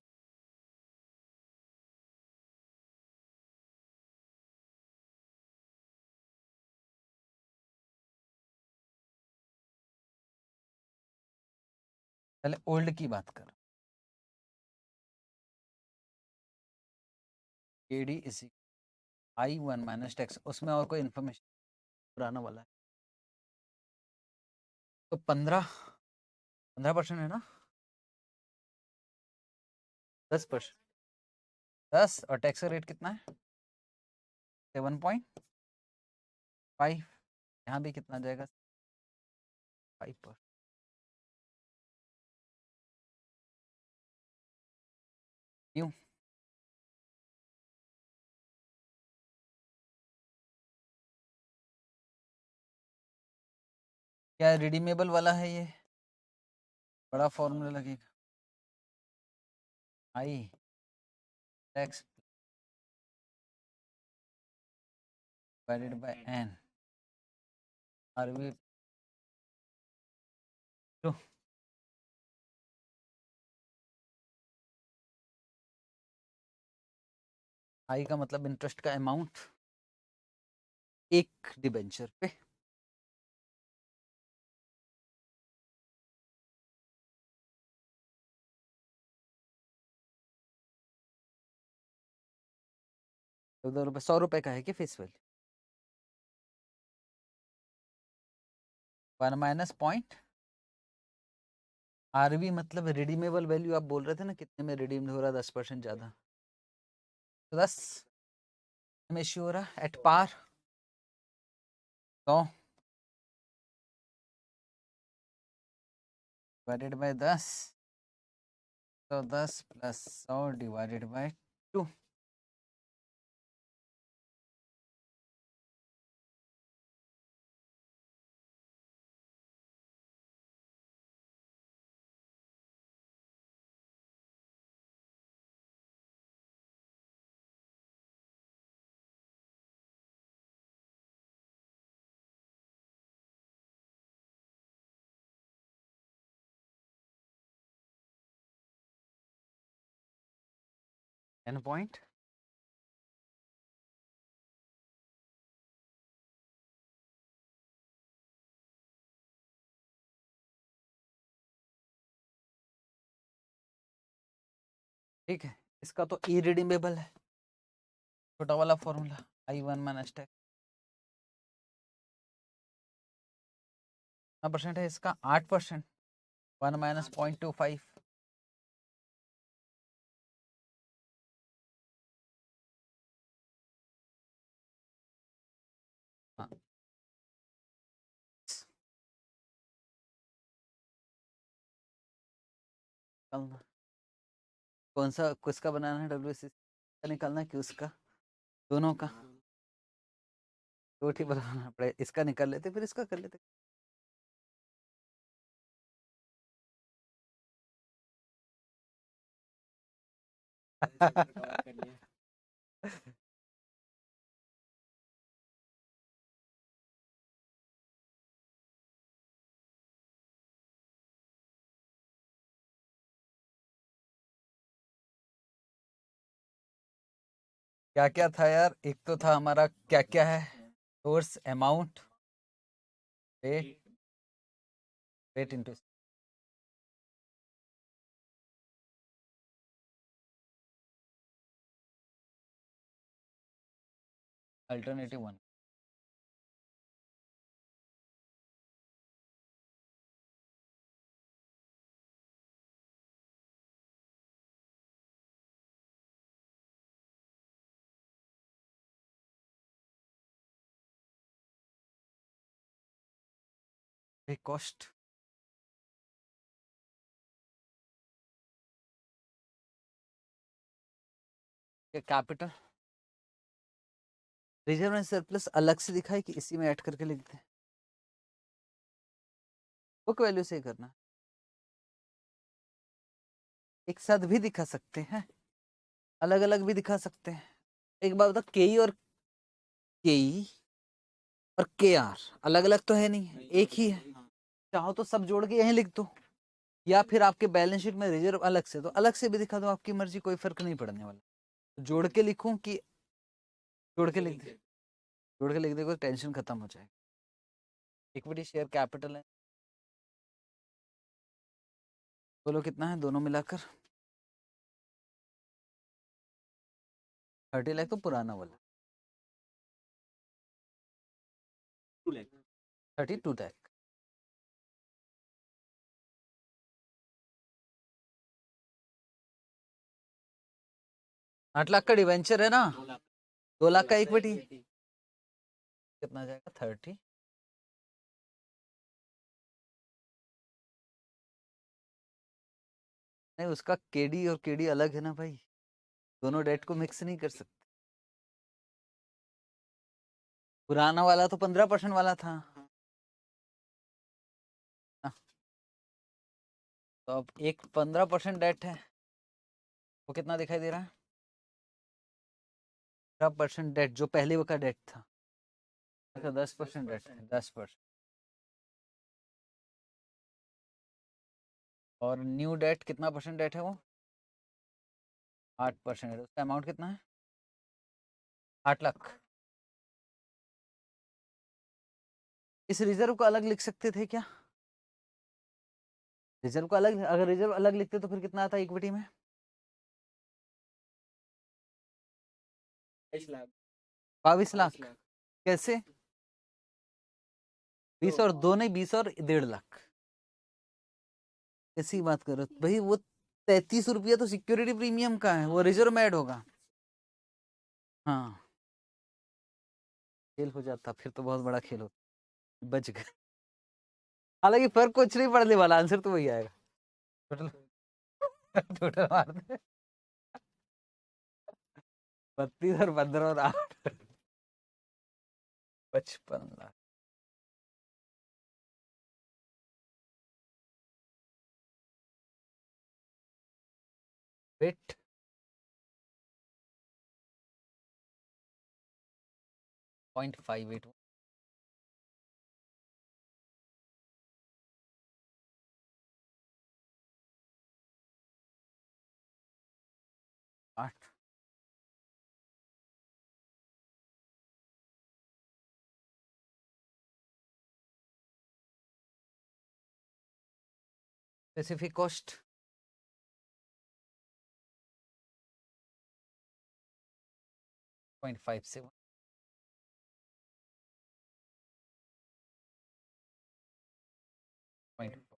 पहले ओल्ड की बात कर, केडी इसी I1 माइनस टैक्स, उसमें और कोई इन्फॉर्मेशन पुराना वाला है तो 15% है ना, 10%, 10, और टैक्स का रेट कितना है 7.5, यहाँ भी कितना जाएगा 5%। क्यों, क्या रिडीमेबल वाला है ये, बड़ा फॉर्मूला लगेगा, I tax divided by N, RV two, I का मतलब इंटरेस्ट का अमाउंट एक डिबेंचर पे, ₹2 100 का है कि face value, 1 minus point, RV मतलब रिडीमेबल वैल्यू, आप बोल रहे थे ना कितने में रिडीम हो रहा 10% ज्यादा, तो 10 में इश्यू हो रहा एट पार, तो डिवाइडेड बाय 10, तो 10 प्लस 100 डिवाइडेड बाय 2,10 पॉइंट, ठीक है। इसका तो इरिडीमेबल है, छोटा वाला फॉर्मूला I1 माइनस टैक्स, कितना परसेंट है इसका 8%, 1 माइनस 0.25, हाँ, निकालना कौन सा, किसका बनाना है WC का निकालना है कि उसका, दोनों का, दो ठीक बनाना पड़े, इसका निकाल लेते फिर इसका कर लेते। क्या क्या था यार, एक तो था हमारा क्या क्या है, source, amount, rate, rate into alternative one, cost, capital, reserve and surplus अलग से दिखाए कि इसी में ऐड करके लिख दे? बुक वैल्यू से ही करना, एक साथ भी दिखा सकते हैं, अलग अलग भी दिखा सकते हैं। एक बात बता, केई और केई और के आर अलग अलग तो है नहीं, एक ही है। चाहो तो सब जोड़ के यहीं लिख दो, या फिर आपके बैलेंस शीट में रिजर्व अलग से तो अलग से भी दिखा दो, आपकी मर्जी, कोई फर्क नहीं पड़ने वाला। तो जोड़ के लिखूं कि जोड़ के लिख दे? जोड़ के लिख दे, टेंशन खत्म हो जाएगा। इक्विटी शेयर कैपिटल है, बोलो कितना है दोनों मिलाकर? 30 लाख तो पुराना वाला, 32 लाख। 8 लाख का डिवेंचर है ना, 2 लाख का इक्विटी, कितना जाएगा? 30। नहीं, उसका केडी और केडी अलग है ना भाई, दोनों डेट को मिक्स नहीं कर सकते। पुराना वाला तो 15% वाला था। हाँ, तो अब एक 15% डेट है, वो कितना दिखाई दे रहा है? 15% डेट, जो पहले का डेट था। अच्छा, 10% डेट है, 10%। और न्यू डेट कितना परसेंट डेट है वो? 8% है। उसका अमाउंट कितना है? 8 लाख। इस रिजर्व को अलग लिख सकते थे क्या? रिजर्व को अलग, अगर रिजर्व अलग लिखते तो फिर कितना आता इक्विटी में? 22 लाख। कैसे? 20 और 2 नहीं, 20 और 1.5 लाख। ऐसी बात करो भाई, वो 33 रुपया तो सिक्योरिटी प्रीमियम का है, वो रिजर्व में ऐड होगा। हाँ, खेल हो जाता फिर तो बहुत बड़ा खेल होता, बच गए। हालांकि फर्क कुछ नहीं पड़ने वाला, आंसर तो वही आएगा। टोटल टोटल मार दे, 32 और 15 और 8, 55 लाख। वेट, 0.58। 8। Specific cost 0.57। 0.4।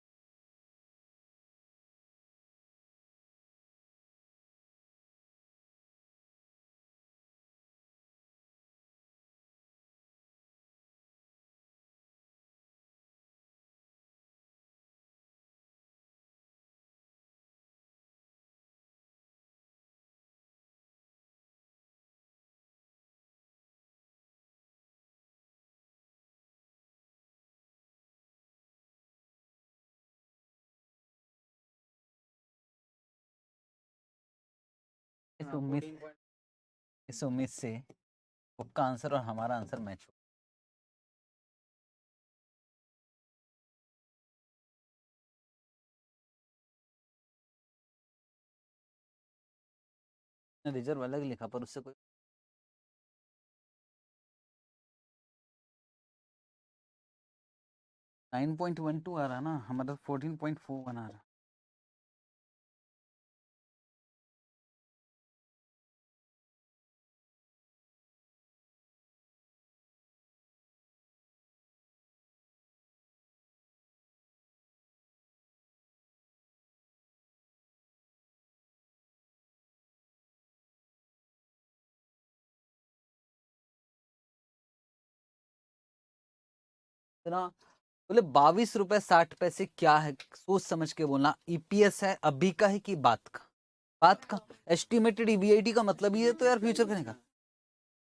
इस उम्मीद से बुक का आंसर और हमारा आंसर मैच हो। रिजर्व अलग लिखा पर उससे कोई 9.12 आ रहा ना, हमारा 14.4 बना रहा। इतना बोले 22 रुपए 60 पैसे क्या है, सोच समझ के बोलना। ईपीएस है अभी का है कि बात का? बात का। एस्टिमेटेड ईबीआईटी का मतलब ये है तो यार फ्यूचर करने का।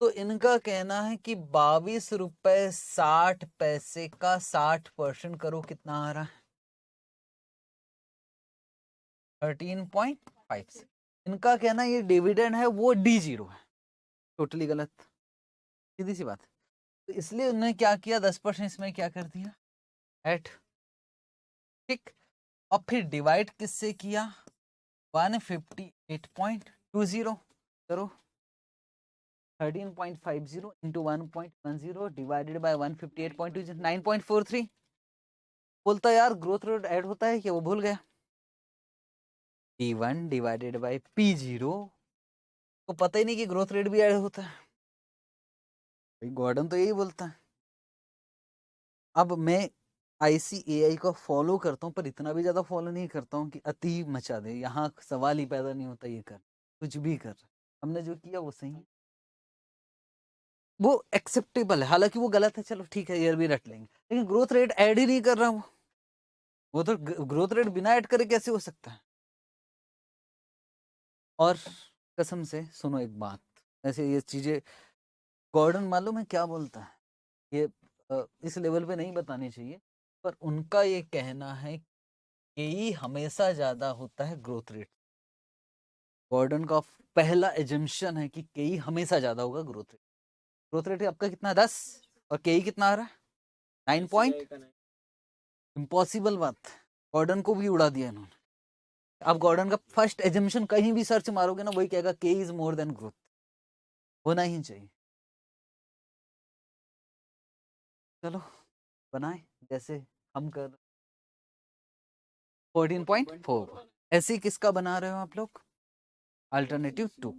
तो इनका कहना है कि 22 रुपए 60 पैसे का 60% करो, कितना आ रहा है? 13.5। इनका कहना है ये डिविडेंड है वो D0 है। टोटली गलत, सीधी सी बात। तो इसलिए उन्होंने क्या किया, 10% इसमें क्या कर दिया, ऐड। ठीक, और फिर डिवाइड किससे किया, 158.20 करो। 13.50 इंटू 1.10 डिवाइडेड बाय 158.20, 9.43। बोलता यार ग्रोथ रेट ऐड होता है क्या, वो भूल गया। P1 डिवाइडेड बाय P0, तो पता ही नहीं कि ग्रोथ रेट भी ऐड होता है। भाई गॉर्डन तो यही बोलता है। अब मैं ICAI को फॉलो करता हूँ, पर इतना भी ज्यादा फॉलो नहीं करता हूँ कि अति मचा दे, यहाँ सवाल ही पैदा नहीं होता ये कर, कुछ भी कर। हमने जो किया वो सही है, वो एक्सेप्टेबल है, हालांकि वो गलत है, चलो ठीक है, ये भी रट लेंगे, लेकिन ग्रोथ रेट ऐड ही नहीं कर रहा वो तो ग्रोथ रेट बिना ऐड करे कैसे हो सकता है। और कसम से सुनो एक बात, ऐसे ये चीजें गॉर्डन मालूम है क्या बोलता है, ये इस लेवल पे नहीं बतानी चाहिए, पर उनका ये कहना है कि ही हमेशा ज्यादा होता है ग्रोथ रेट। गॉर्डन का पहला एजम्पशन है कि केई हमेशा ज्यादा होगा ग्रोथ रेट। ग्रोथ रेट आपका कितना, 10, और केई कितना आ रहा है, 9 इम्पॉसिबल बात। गॉर्डन को भी उड़ा दिया इन्होंने। आप गॉर्डन का फर्स्ट एजम्पशन कहीं भी सर्च मारोगे ना, वही कहेगा के इज मोर देन ग्रोथ, होना ही चाहिए। चलो बनाए जैसे हम कर। 14.4 ऐसे ही किसका बना रहे हो आप लोग, अल्टरनेटिव 2।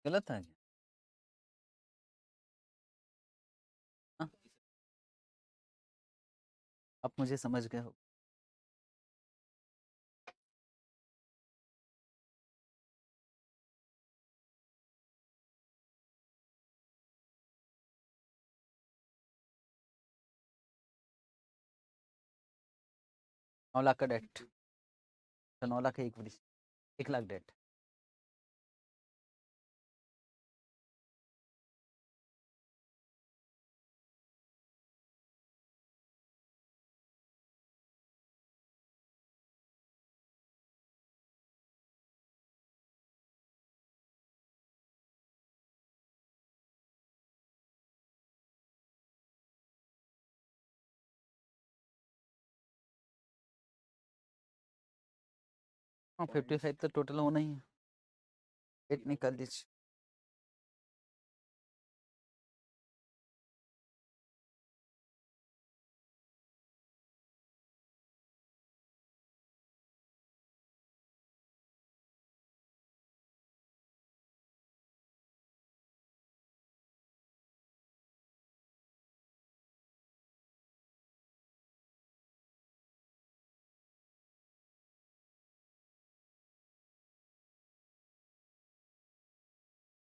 गलत है हाँ? आप मुझे समझ गए हो। नौ लाख का डेट, 9 लाख है, 1 लाख डेट। हाँ 55 तो टोटल होना ही है, डेट निकाल दीजिए।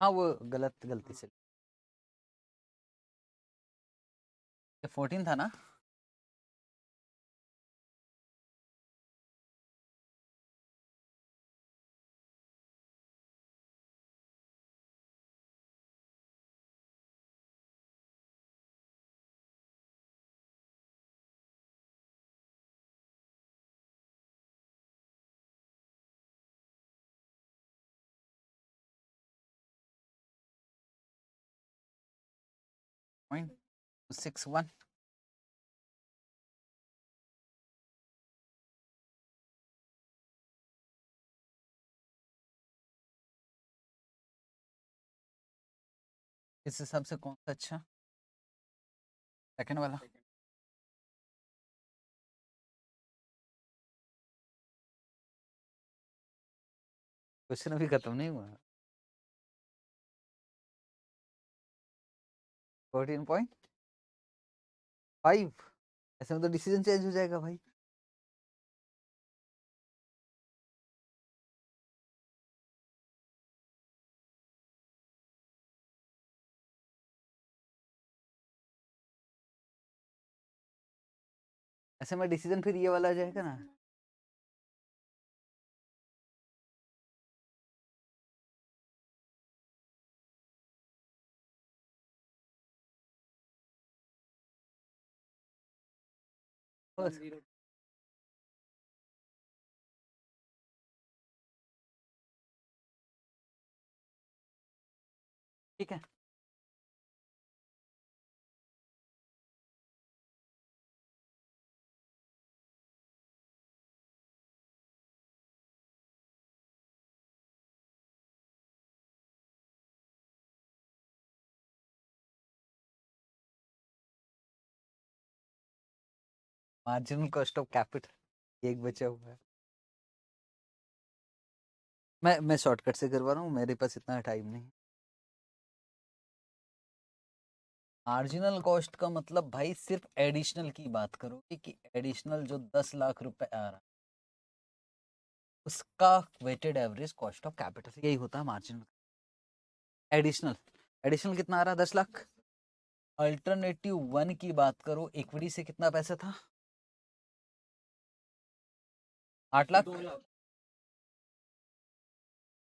हाँ वो गलती से 14 था ना। .61 इस हिसाब से कौन सा अच्छा? सेकंड वाला। क्वेश्चन अभी खत्म नहीं हुआ। 14.5। ऐसे में तो डिसीजन चेंज हो जाएगा भाई। ऐसे में डिसीजन फिर ये वाला आ जाएगा ना। बस। ठीक है। मार्जिनल कॉस्ट ऑफ कैपिटल एक बचा हुआ है। मैं शॉर्टकट से करवा रहा हूँ, मेरे पास इतना टाइम नहीं। मार्जिनल कॉस्ट का मतलब भाई सिर्फ एडिशनल की बात करोगे कि एडिशनल जो 10 लाख रुपए आ रहा, उसका weighted average cost of capital, यही होता है मार्जिनल। एडिशनल एडिशनल कितना आ रहा है? 10 लाख। अल्टरनेटिव 1 की बात करो, इक्विटी से कितना पैसा था? 8 लाख।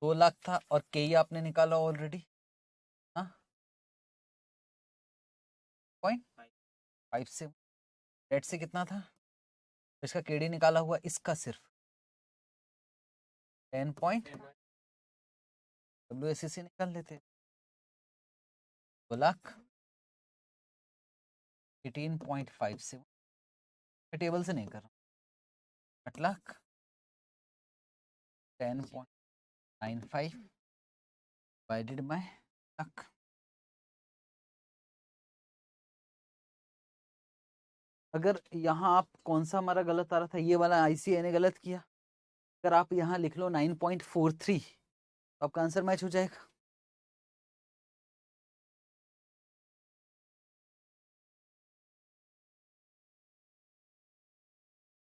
2 लाख था, और के आपने निकाला ऑलरेडी। हाँ, 0.5 से। डेट से कितना था? इसका केडी निकाला हुआ, इसका सिर्फ 10 पॉइंट। WACC निकाल लेते। 2 लाख 18.5 से। टेबल से नहीं कर रहा। 8 लाख 10.95 डिवाइडेड बाय लाख। अगर यहाँ आप कौन सा हमारा गलत आ रहा था, ये वाला ICAI ने गलत किया। अगर आप यहाँ लिख लो 9.43, तो आपका आंसर मैच हो जाएगा।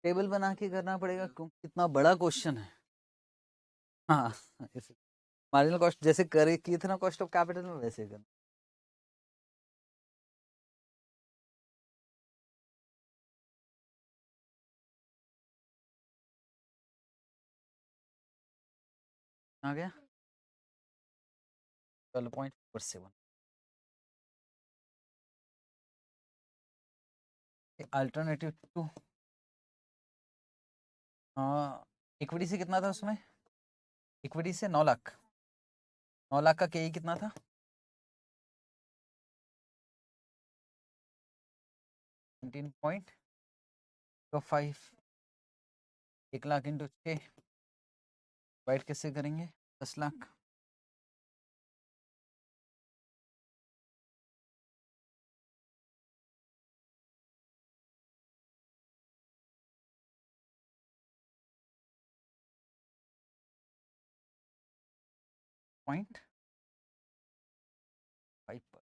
टेबल बना के करना पड़ेगा क्योंकि इतना बड़ा क्वेश्चन है। हाँ, मार्जिनल कॉस्ट जैसे करे किए थे ना कॉस्ट ऑफ कैपिटल में, वैसे करना। आ गया 12.47। Alternative to. हाँ, इक्विटी से कितना था उसमें? इक्विटी से 9 लाख। 9 लाख का के कितना था? 19.5। 1 लाख इंटू 6 डिवाइड कैसे करेंगे? 10 लाख। .5 पर।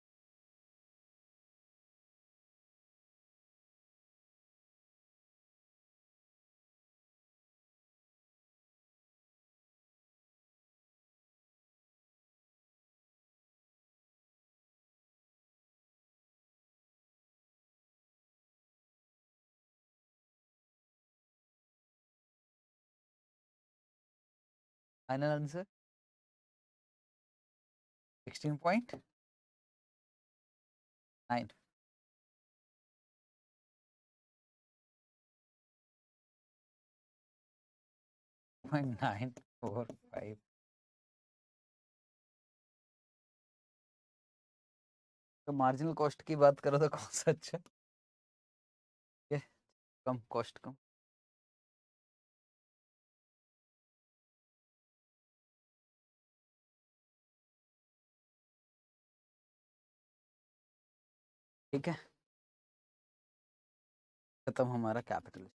Final answer 16.9। 9.945। तो मार्जिनल कॉस्ट की बात करो तो कौन सा अच्छा है? कम कॉस्ट कम। ठीक है, खत्म हमारा कैपिटल।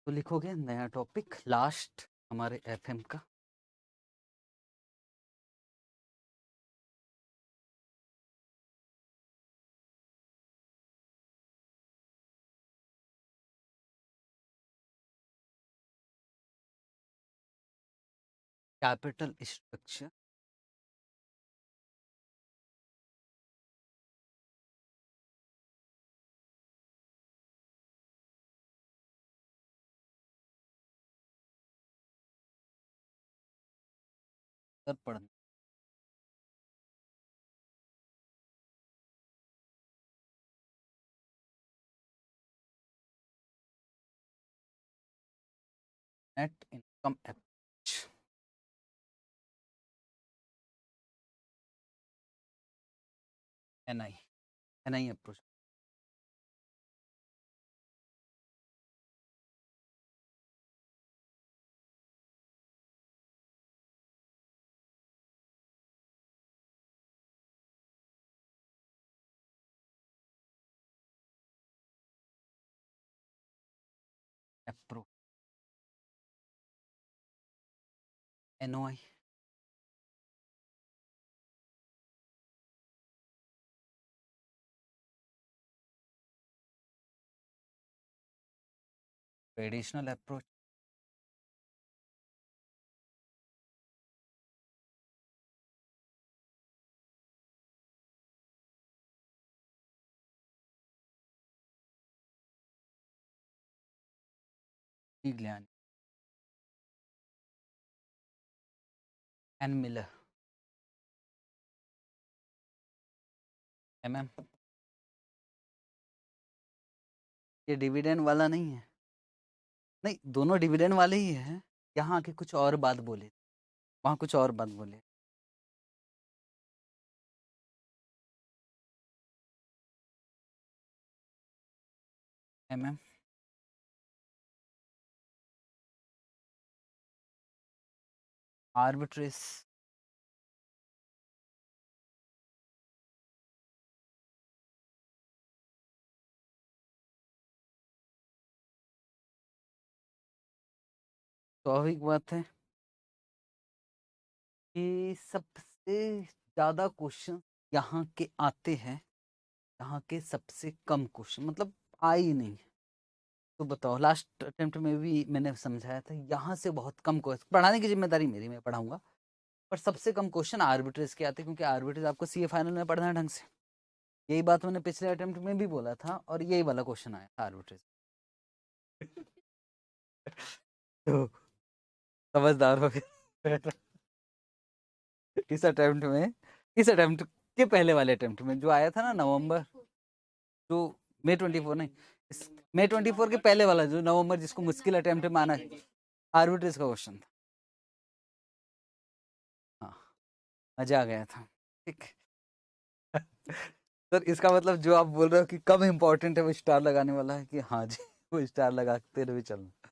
तो लिखोगे नया टॉपिक लास्ट हमारे एफएम का। कैपिटल स्ट्रक्चर, पढ़ना net income approach, NI, NI approach. Approach, NOI, traditional approach, Migliani and Miller, MM। ये डिविडेंड वाला नहीं है, नहीं दोनों डिविडेंड वाले ही हैं। यहाँ आके कुछ और बात बोले, वहाँ कुछ और बात बोले। MM, आर्बिट्रेस, स्वाभाविक बात है कि सबसे ज्यादा क्वेश्चन यहाँ के आते हैं, यहाँ के सबसे कम क्वेश्चन मतलब आ ही नहीं। तो बताओ, लास्ट अटेम्प्ट में भी मैंने समझाया था, यहाँ से बहुत कम क्वेश्चन, पढ़ाने की जिम्मेदारी मेरी, मैं पढ़ाऊंगा, पर सबसे कम क्वेश्चन आर्बिट्रेज के आते हैं, क्योंकि आर्बिट्रेज आपको सीए फाइनल में पढ़ना है ढंग से। यही बात मैंने पिछले अटेम्प्ट में भी बोला था, और यही वाला क्वेश्चन आया था आर्बिट्रेज। तो समझदार हो गए इस अटेम्प्ट में, इस अटेम्प्ट के पहले वाले अटेम्प्ट में जो आया था ना नवंबर, जो मई 24 नहीं, मई 24 के पहले वाला जो नवंबर, जिसको मुश्किल अटेम्प्ट माना, आर्बिट्रेज का क्वेश्चन था। हाँ, मजा आ गया था। ठीक सर, इसका मतलब जो आप बोल रहे हो कि कम इम्पोर्टेंट है वो स्टार लगाने वाला है, कि हाँ जी वो स्टार लगाते रहे चलना,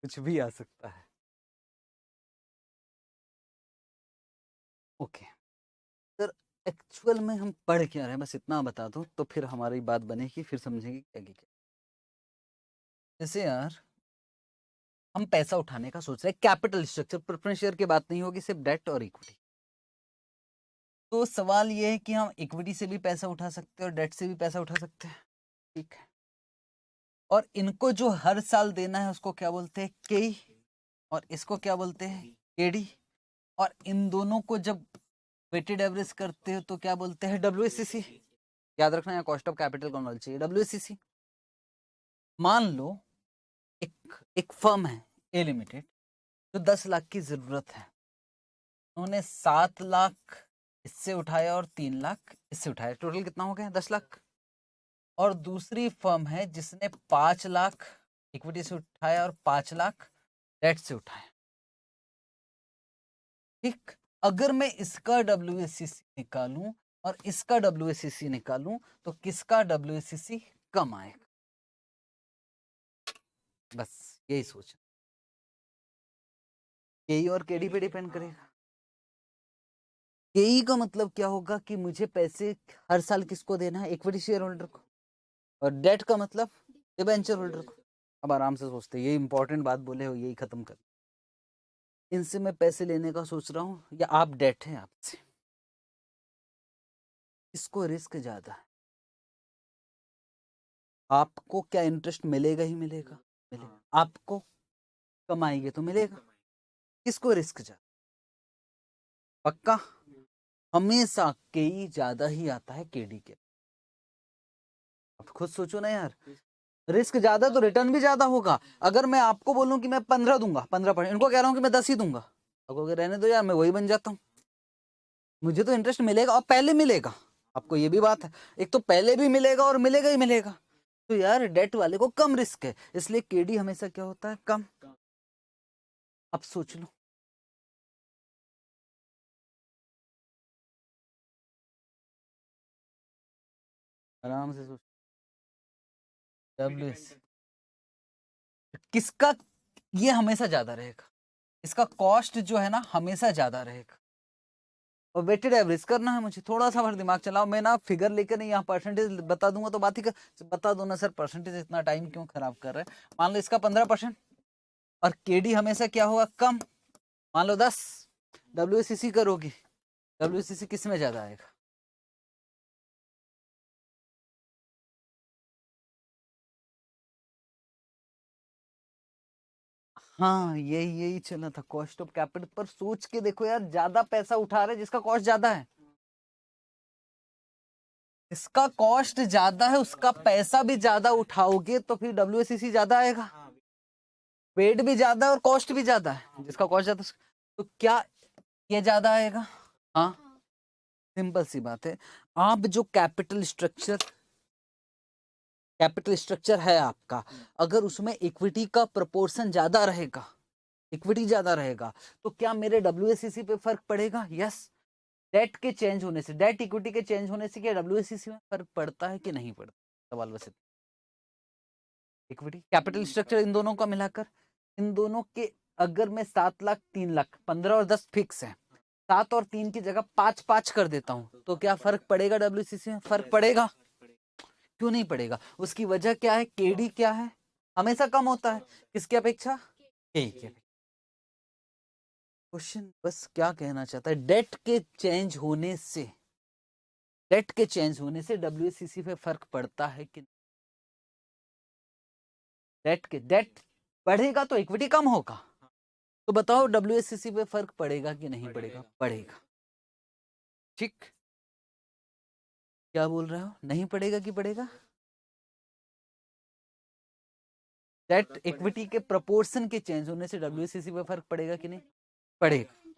कुछ भी आ सकता है। ओके सर, एक्चुअल में हम पढ़ क्या रहे हैं बस इतना बता दो, तो फिर हमारी बात बनेगी, फिर समझेंगे क्या क्या। जैसे यार, हम पैसा उठाने का सोच रहे हैं, कैपिटल स्ट्रक्चर, प्रेफरेंस शेयर की बात नहीं होगी, सिर्फ डेट और इक्विटी। तो सवाल ये है कि हम इक्विटी से भी पैसा उठा सकते हैं और डेट से भी पैसा उठा सकते हैं, ठीक है। और इनको जो हर साल देना है उसको क्या बोलते हैं, के, और इसको क्या बोलते हैं, केडी। और इन दोनों को जब वेटेड एवरेज करते हो तो क्या बोलते हैं, डब्ल्यूएससीसी। याद रखना है, कॉस्ट ऑफ कैपिटल का नॉलेज चाहिए, डब्ल्यूएससीसी। मान लो एक एक फर्म है ए लिमिटेड, जो 10 लाख की जरूरत है, उन्होंने 7 लाख इससे उठाया और 3 लाख इससे उठाया, टोटल कितना हो गया, 10 लाख। और दूसरी फर्म है जिसने 5 लाख इक्विटी से उठाया और 5 लाख डेट से उठाया, ठीक। अगर मैं इसका WACC निकालूं और इसका WACC निकालूं तो किसका WACC कम आएगा? बस यही सोच, केई और केडी पे डिपेंड करेगा। केई का मतलब क्या होगा कि मुझे पैसे हर साल किसको देना है? इक्विटी शेयर होल्डर को। और डेट का मतलब डिबेंचर होल्डर को। अब आराम से सोचते, ये इंपॉर्टेंट बात बोले हो, यही खत्म कर। इनसे मैं पैसे लेने का सोच रहा हूँ या आप डेट हैं आपसे, इसको रिस्क ज्यादा है। आपको क्या इंटरेस्ट मिलेगा ही मिलेगा, मिलेगा। आपको कमाएंगे तो मिलेगा, किसको रिस्क ज्यादा? पक्का हमेशा केई ज्यादा ही आता है केडी के। अब खुद सोचो ना यार, रिस्क ज्यादा तो रिटर्न भी ज्यादा होगा। अगर मैं आपको बोलूं कि मैं 15 दूंगा, 15%, इनको कह रहा हूं कि मैं 10 ही दूंगा, आपको रहने दो यार, मैं वही बन जाता हूँ। मुझे तो इंटरेस्ट मिलेगा और पहले मिलेगा। आपको ये भी बात है, एक तो पहले भी मिलेगा और मिलेगा ही मिलेगा। तो यार डेट वाले को कम रिस्क है, इसलिए केडी हमेशा क्या होता है? कम। अब सोच लो, आराम से सोच। WS किसका? ये हमेशा ज्यादा रहेगा, इसका कॉस्ट जो है ना हमेशा ज्यादा रहेगा। और वेटेड एवरेज करना है मुझे, थोड़ा सा दिमाग चलाओ। मैं ना फिगर लेकर नहीं, यहाँ परसेंटेज बता दूंगा तो बात ही कर। बता दो ना सर, परसेंटेज इतना टाइम क्यों खराब कर रहे हैं? मान लो इसका 15% और केडी हमेशा क्या होगा? कम। मान लो 10। WACC करोगी, WACC किस में ज्यादा आएगा? हाँ यही यही चला था, कॉस्ट ऑफ कैपिटल पर सोच के देखो यार, ज्यादा पैसा उठा रहे जिसका कॉस्ट ज्यादा है। इसका कॉस्ट ज्यादा है, उसका पैसा भी ज्यादा उठाओगे तो फिर WACC ज्यादा आएगा। पेड भी ज्यादा है और कॉस्ट भी ज्यादा है, जिसका कॉस्ट ज्यादा, तो क्या ये ज्यादा आएगा? हाँ, सिंपल सी बात है। आप जो कैपिटल स्ट्रक्चर है आपका, अगर उसमें इक्विटी का प्रोपोर्शन ज्यादा रहेगा, इक्विटी ज्यादा रहेगा, तो क्या मेरे WACC पे फर्क पड़ेगा? यस। डेट के चेंज होने से, डेट इक्विटी के चेंज होने से क्या WACC में फर्क पड़ता है कि नहीं पड़ता? सवाल बस इक्विटी कैपिटल स्ट्रक्चर इन दोनों का मिलाकर, इन दोनों के अगर मैं 7 लाख 3 लाख, 15 और 10 फिक्स है, 7 और 3 की जगह 5-5 कर देता हूं, तो क्या फर्क पड़ेगा WACC में? फर्क पड़ेगा। क्यों नहीं पड़ेगा? उसकी वजह क्या है? केडी क्या है? हमेशा कम होता है, किसकी अपेक्षा? केई की। क्वेश्चन बस क्या कहना चाहता है, डेट के चेंज होने से, डेट के चेंज होने से WACC पे फर्क पड़ता है कि? डेट बढ़ेगा तो इक्विटी कम होगा, तो बताओ WACC पे फर्क पड़ेगा कि नहीं पड़ेगा? पड़ेगा। ठीक, क्या बोल रहे हो? नहीं पड़ेगा कि पड़ेगा? डेट इक्विटी के प्रोपोर्शन के चेंज होने से WACC पे फर्क पड़ेगा कि नहीं? पड़ेगा।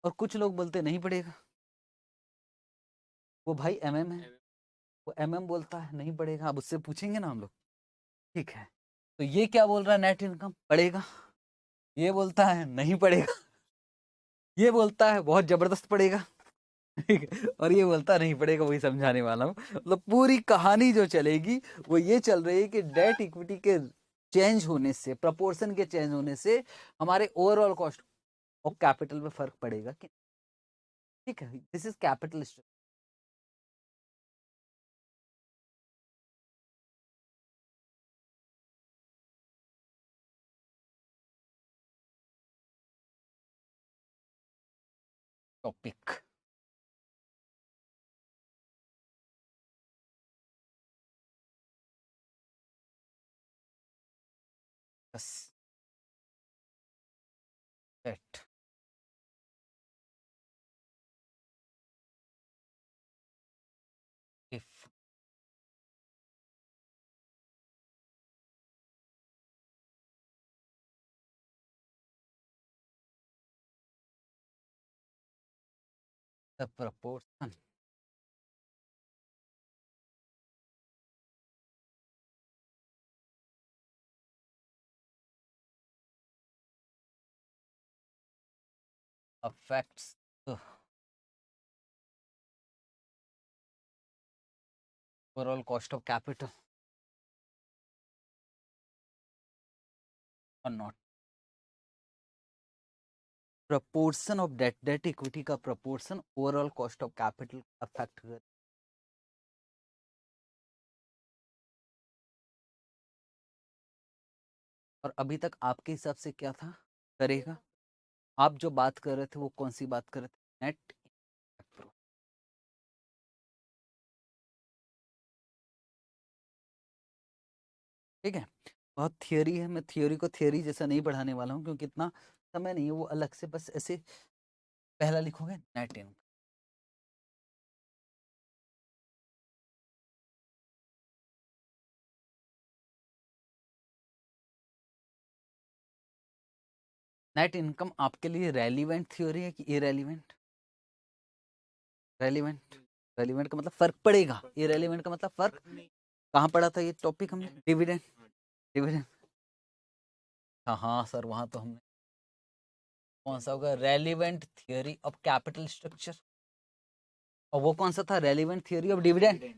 और कुछ लोग बोलते नहीं पड़ेगा, वो भाई MM है, वो MM बोलता है नहीं पड़ेगा। अब उससे पूछेंगे ना हम लोग। ठीक है, तो ये क्या बोल रहा है? नेट इनकम पड़ेगा। ये बोलता है नहीं पड़ेगा। ये बोलता है बहुत जबरदस्त पड़ेगा। ठीक है, और ये बोलता नहीं पड़ेगा। वही समझाने वाला हूँ, मतलब पूरी कहानी जो चलेगी वो ये चल रही है कि डेट इक्विटी के चेंज होने से, प्रपोर्शन के चेंज होने से हमारे ओवरऑल कॉस्ट ऑफ कैपिटल पे फर्क पड़ेगा कि? ठीक है, दिस इज कैपिटल टॉपिक। बस debt if the proportion affects overall cost of capital और not proportion of debt, debt equity का proportion overall cost of capital affect कर। और अभी तक आपके हिसाब से क्या था करेगा? आप जो बात कर रहे थे वो कौन सी बात कर रहे थे? नेट। ठीक है, बहुत थियोरी है, मैं थियोरी को थियोरी जैसा नहीं पढ़ाने वाला हूँ क्योंकि इतना समय नहीं है। वो अलग से बस ऐसे पहला लिखोगे नेट इनकम। नेट इनकम आपके लिए रेलिवेंट थ्योरी है कि इरेलीवेंट? रेलिवेंट, रेलिवेंट का मतलब फर्क पड़ेगा, इरेलीवेंट का मतलब फर्क कहाँ पड़ा था ये टॉपिक हमने? Dividend, dividend. हाँ हाँ सर, वहाँ तो हमने कौन सा होगा? Relevant theory of capital structure. और वो कौन सा था? Relevant theory of dividend.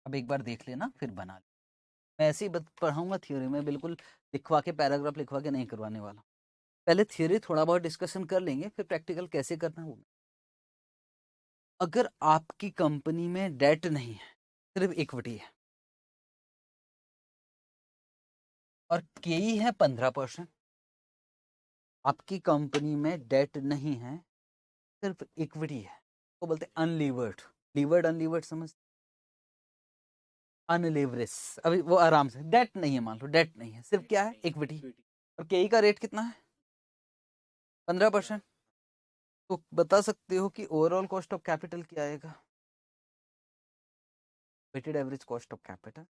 अब एक बार देख लेना फिर बना ले। मैं ऐसे ही पढ़ाऊंगा थ्योरी में, बिल्कुल लिखवा के पैराग्राफ लिखवा के नहीं करवाने वाला। पहले थ्योरी थोड़ा बहुत डिस्कशन कर लेंगे, फिर प्रैक्टिकल कैसे करना है वो। अगर आपकी कंपनी में डेट नहीं है, सिर्फ इक्विटी है और केई है 15%, आपकी कंपनी में डेट नहीं है, सिर्फ इक्विटी है, तो बोलते हैं अनलीवर्ड। लीवर्ड अनलीवर्ड समझ? अनलेवरेज, अभी वो आराम से, डेट नहीं है, मान लो डेट नहीं है, सिर्फ क्या है? इक्विटी। और केई का रेट कितना है? 15%। तो बता सकते हो कि ओवरऑल कॉस्ट ऑफ कैपिटल क्या आएगा? Weighted average cost of capital,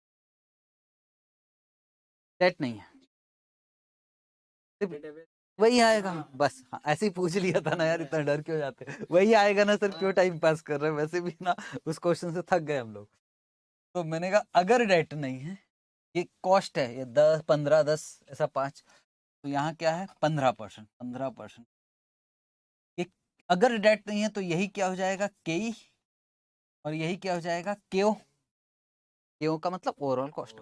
debt नहीं है, सिर्फ वही आएगा। बस हाँ, ऐसे ही पूछ लिया था ना यार, इतना डर क्यों जाते? वही आएगा ना सर, क्यों टाइम पास कर रहे हैं? वैसे भी ना उस क्वेश्चन से थक गए हम लोग। तो मैंने कहा अगर डेट नहीं है, ये कॉस्ट है, ये 10 15 10 ऐसा 5, तो यहाँ क्या है? 15%, 15%। ये अगर डेट नहीं है तो यही क्या हो जाएगा? केई, और यही क्या हो जाएगा? केओ। केओ का मतलब ओवरऑल कॉस्ट।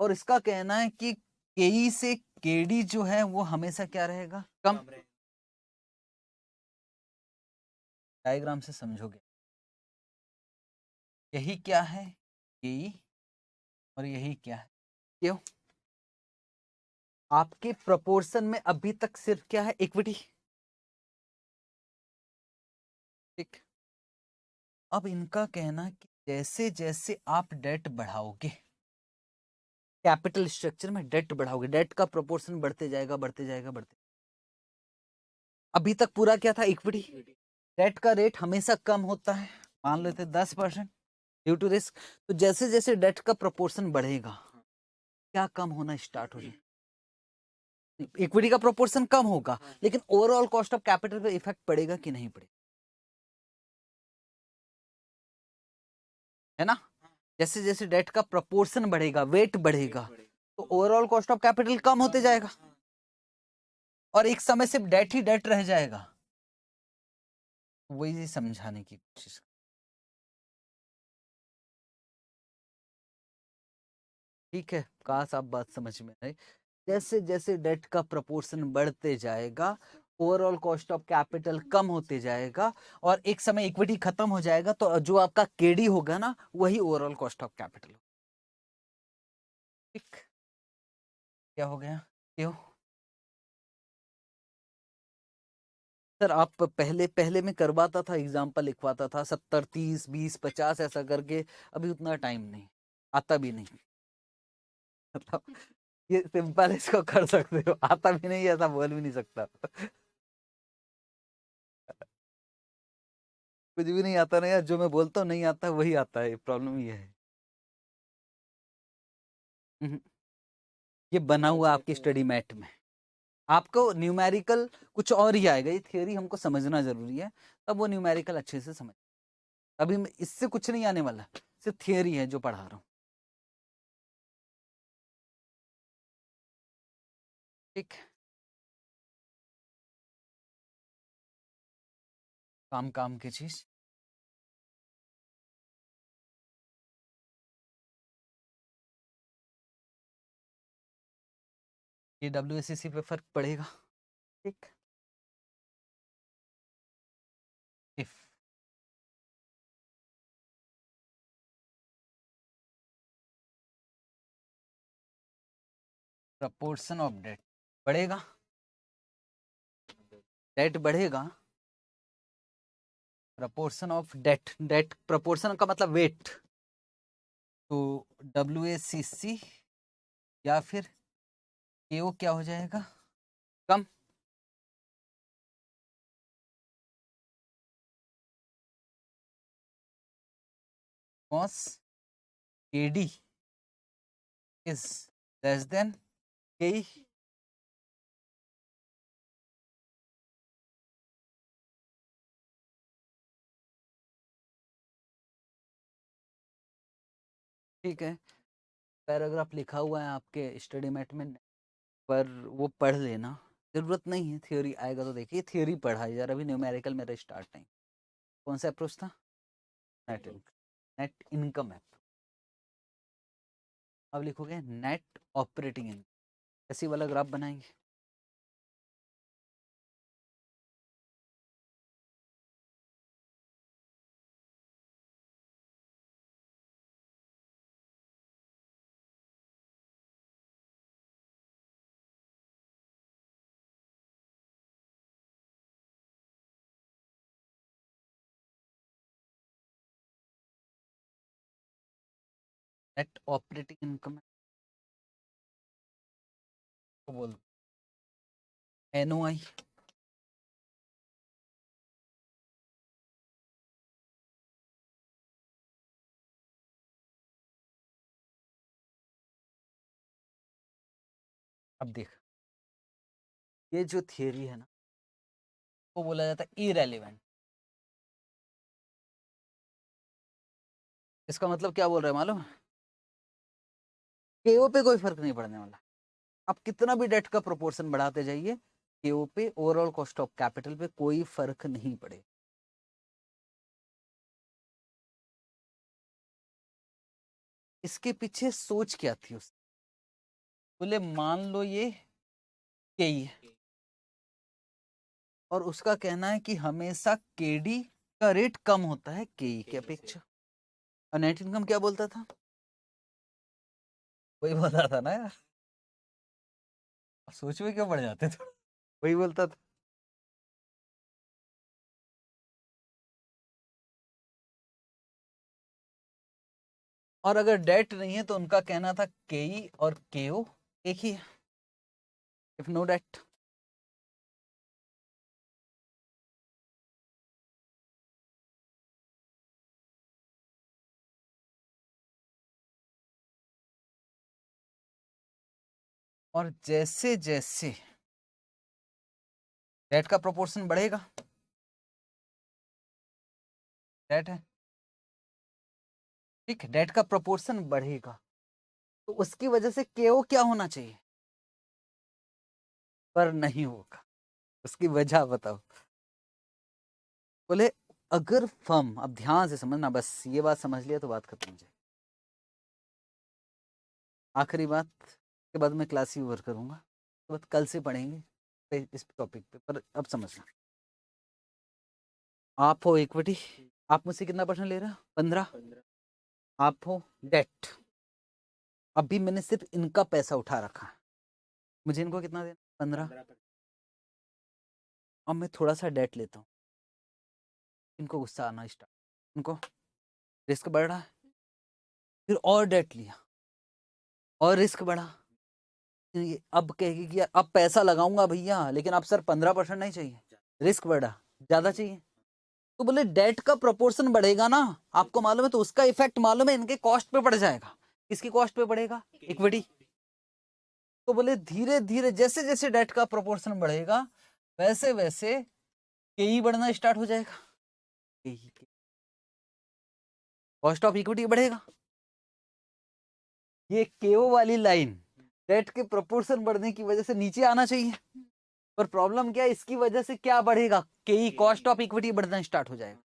और इसका कहना है कि केई से केडी जो है वो हमेशा क्या रहेगा? कम। डायग्राम से समझोगे, यही क्या है? केई, और यही क्या है? क्यों? आपके प्रोपोर्शन में अभी तक सिर्फ क्या है? इक्विटी। ठीक। अब इनका कहना कि जैसे जैसे आप डेट बढ़ाओगे, कैपिटल स्ट्रक्चर में डेट बढ़ाओगे, डेट का प्रोपोर्शन बढ़ते जाएगा, बढ़ते जाएगा, बढ़ते। अभी तक पूरा क्या था? इक्विटी। डेट का रेट हमेशा कम होता है, मान लेते 10% ड्यू टू रिस्क। तो जैसे जैसे डेट का प्रोपोर्शन बढ़ेगा, क्या कम होना स्टार्ट हो जाए? इक्विटी का प्रोपोर्शन कम होगा, लेकिन ओवरऑल कॉस्ट ऑफ कैपिटल पे इफेक्ट पड़ेगा कि नहीं पड़ेगा? है ना? जैसे जैसे डेट का प्रोपोर्शन बढ़ेगा, वेट बढ़ेगा, तो ओवरऑल कॉस्ट ऑफ कैपिटल कम होते जाएगा और एक समय सिर्फ डेट ही डेट रह जाएगा। वही समझाने की कोशिश। ठीक है, काश आप बात समझ में आए। जैसे जैसे डेट का प्रोपोर्शन बढ़ते जाएगा, ओवरऑल कॉस्ट ऑफ कैपिटल कम होते जाएगा और एक समय इक्विटी खत्म हो जाएगा, तो जो आपका केडी होगा ना, वही ओवरऑल कॉस्ट ऑफ कैपिटल। ठीक, क्या हो गया? क्यों सर? आप पहले पहले में करवाता था, एग्जाम्पल लिखवाता था 70 30 20 50 ऐसा करके। अभी उतना टाइम नहीं, आता भी नहीं। मतलब ये सिंपल, इसको कर सकते हो, आता भी नहीं ऐसा बोल भी नहीं सकता। कुछ भी नहीं आता ना यार, जो मैं बोलता हूँ नहीं आता वही आता है, प्रॉब्लम ये है। हम्म, ये बना हुआ आपकी स्टडी मैट में, आपको न्यूमेरिकल कुछ और ही आएगा, ये थियोरी हमको समझना जरूरी है, तब वो न्यूमेरिकल अच्छे से समझ। अभी इससे कुछ नहीं आने वाला, सिर्फ थियोरी है जो पढ़ा रहा हूँ। ठीक, काम काम की चीज। ये WSCC पे फर्क पड़ेगा। ठीक, इफ प्रपोर्शन ऑफ डेट बढ़ेगा, डेट बढ़ेगा, proportion of debt, debt proportion का मतलब वेट, तो WACC या फिर KO क्या हो जाएगा, कम। cos KD is less than KE। ठीक है, पैराग्राफ लिखा हुआ है आपके स्टडी मैट में, पर वो पढ़ लेना, जरूरत नहीं है, थ्योरी आएगा तो देखिए। थ्योरी पढ़ा है यार, अभी न्यूमेरिकल मेरा स्टार्ट नहीं। कौन सा अप्रोच था, नेट इनकम, नेट इनकम है। अब लिखोगे नेट ऑपरेटिंग इनकम, ऐसी वाला ग्राफ बनाएंगे। नेट ऑपरेटिंग इनकम को बोल NOI। अब देख, ये जो थियरी है ना, वो बोला जाता है इरेलीवेंट। इसका मतलब क्या बोल रहा है मालूम है, KO पे कोई फर्क नहीं पड़ने वाला। आप कितना भी डेट का प्रोपोर्शन बढ़ाते जाइए, KO पे, ओवरऑल कॉस्ट ऑफ कैपिटल पे कोई फर्क नहीं पड़े। इसके पीछे सोच क्या थी उस, बोले मान लो ये KE है, और उसका कहना है कि हमेशा KD का रेट कम होता है KE के अपेक्षा। और नेट इनकम क्या बोलता था, वही बोलता था ना यार, सोच में क्यों पड़ जाते थे, वही बोलता था। और अगर डेट नहीं है तो उनका कहना था KE और KO एक ही है, इफ नो डेट। और जैसे जैसे डेट का प्रोपोर्शन बढ़ेगा, डेट है ठीक, डेट का प्रोपोर्शन बढ़ेगा, तो उसकी वजह से KO क्या होना चाहिए, पर नहीं होगा। उसकी वजह बताओ। बोले अगर फर्म, अब ध्यान से समझना, बस ये बात समझ लिया तो बात खत्म हो जाए। आखिरी बात के बाद मैं क्लास ही ओवर करूंगा, तो बात कल से पढ़ेंगे इस टॉपिक पे, पर अब समझना। आप हो इक्विटी, आप मुझसे कितना % ले रहे हो, 15। आप हो डेट, अभी मैंने सिर्फ इनका पैसा उठा रखा है, मुझे इनको कितना देना, 15। अब मैं थोड़ा सा डेट लेता हूँ, इनको गुस्सा आना स्टार्ट, इनको रिस्क बढ़ रहा है, फिर और डेट लिया और रिस्क बढ़ा। अब कहेगी कि यार अब पैसा लगाऊंगा भैया, लेकिन अब सर 15% नहीं चाहिए, रिस्क बढ़ा, ज्यादा चाहिए। तो बोले डेट का प्रोपोर्शन बढ़ेगा ना, आपको मालूम है, तो उसका इफेक्ट मालूम है इनके कॉस्ट पे पड़ जाएगा। किसकी कॉस्ट पे पड़ेगा, इक्विटी। तो बोले धीरे धीरे जैसे जैसे डेट का प्रोपोर्शन बढ़ेगा वैसे वैसे केई बढ़ना स्टार्ट हो जाएगा, कॉस्ट ऑफ इक्विटी बढ़ेगा। ये केओ वाली लाइन डेट के प्रोपोर्शन बढ़ने की वजह से नीचे आना चाहिए, पर प्रॉब्लम क्या है, इसकी वजह से क्या बढ़ेगा, केई कॉस्ट ऑफ इक्विटी बढ़ना स्टार्ट हो जाएगा,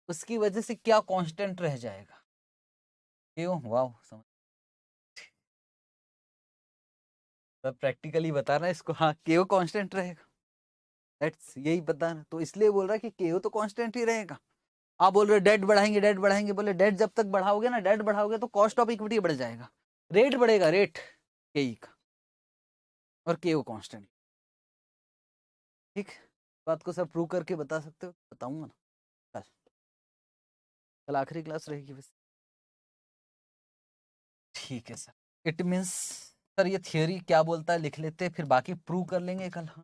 उसकी वजह से क्या कांस्टेंट रह जाएगा, क्यों? वाओ, समझ प्रैक्टिकली बता रहा है इसको। हाँ, केओ कांस्टेंट रहेगा, दैट्स यही बता रहा, तो इसलिए बोल रहा है कि केओ तो कांस्टेंट ही रहेगा। आप बोल रहे डेट बढ़ाएंगे डेट बढ़ाएंगे, बोले डेट जब तक बढ़ाओगे ना, डेट बढ़ाओगे तो कॉस्ट ऑफ इक्विटी बढ़ जाएगा, रेट बढ़ेगा, रेट केई का, और केओ कांस्टेंट। ठीक, बात को सर प्रूव करके बता सकते हो? बताऊंगा ना कल, कल आखिरी क्लास रहेगी वैसे। ठीक है सर, इट मीन्स सर ये थियोरी क्या बोलता है लिख लेते, फिर बाकी प्रूव कर लेंगे कल। हाँ,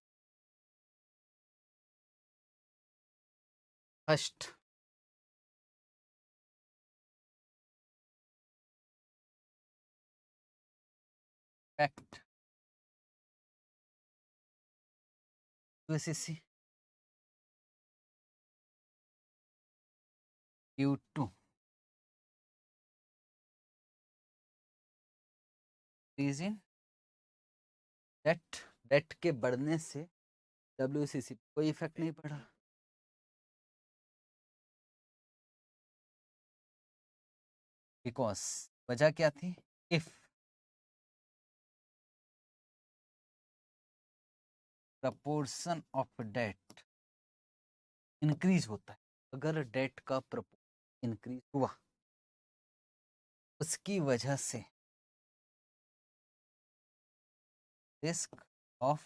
first fact USSC Q2 reason debt के बढ़ने से WCC कोई इफेक्ट नहीं पड़ा, बिकॉज वजह क्या थी, if proportion of debt increase होता है, अगर डेट का प्रपोर्शन इंक्रीज हुआ उसकी वजह से risk of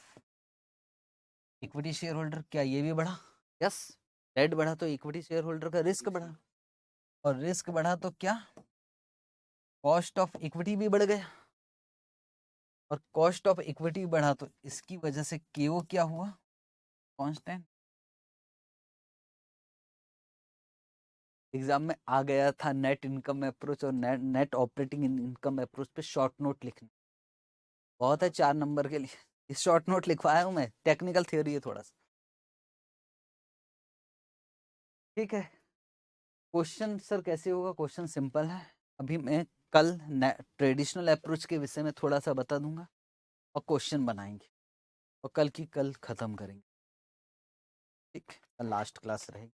equity share holder, क्या ये भी बढ़ा? यस, डेट बढ़ा तो इक्विटी शेयर होल्डर का रिस्क बढ़ा, और रिस्क बढ़ा तो क्या, कॉस्ट ऑफ इक्विटी भी बढ़ गया, और कॉस्ट ऑफ इक्विटी बढ़ा तो इसकी वजह से केओ क्या हुआ, कांस्टेंट। एग्जाम में आ गया था नेट इनकम अप्रोच और नेट ऑपरेटिंग इनकम अप्रोच पे शॉर्ट नोट लिखना, बहुत है 4 नंबर के लिए, इस शॉर्ट नोट लिखवाया हूँ मैं, टेक्निकल थ्योरी है थोड़ा सा। ठीक है, क्वेश्चन सर कैसे होगा, क्वेश्चन सिंपल है, अभी मैं कल ट्रेडिशनल अप्रोच के विषय में थोड़ा सा बता दूंगा और क्वेश्चन बनाएंगे, और कल की कल खत्म करेंगे। ठीक, लास्ट क्लास रहेगी।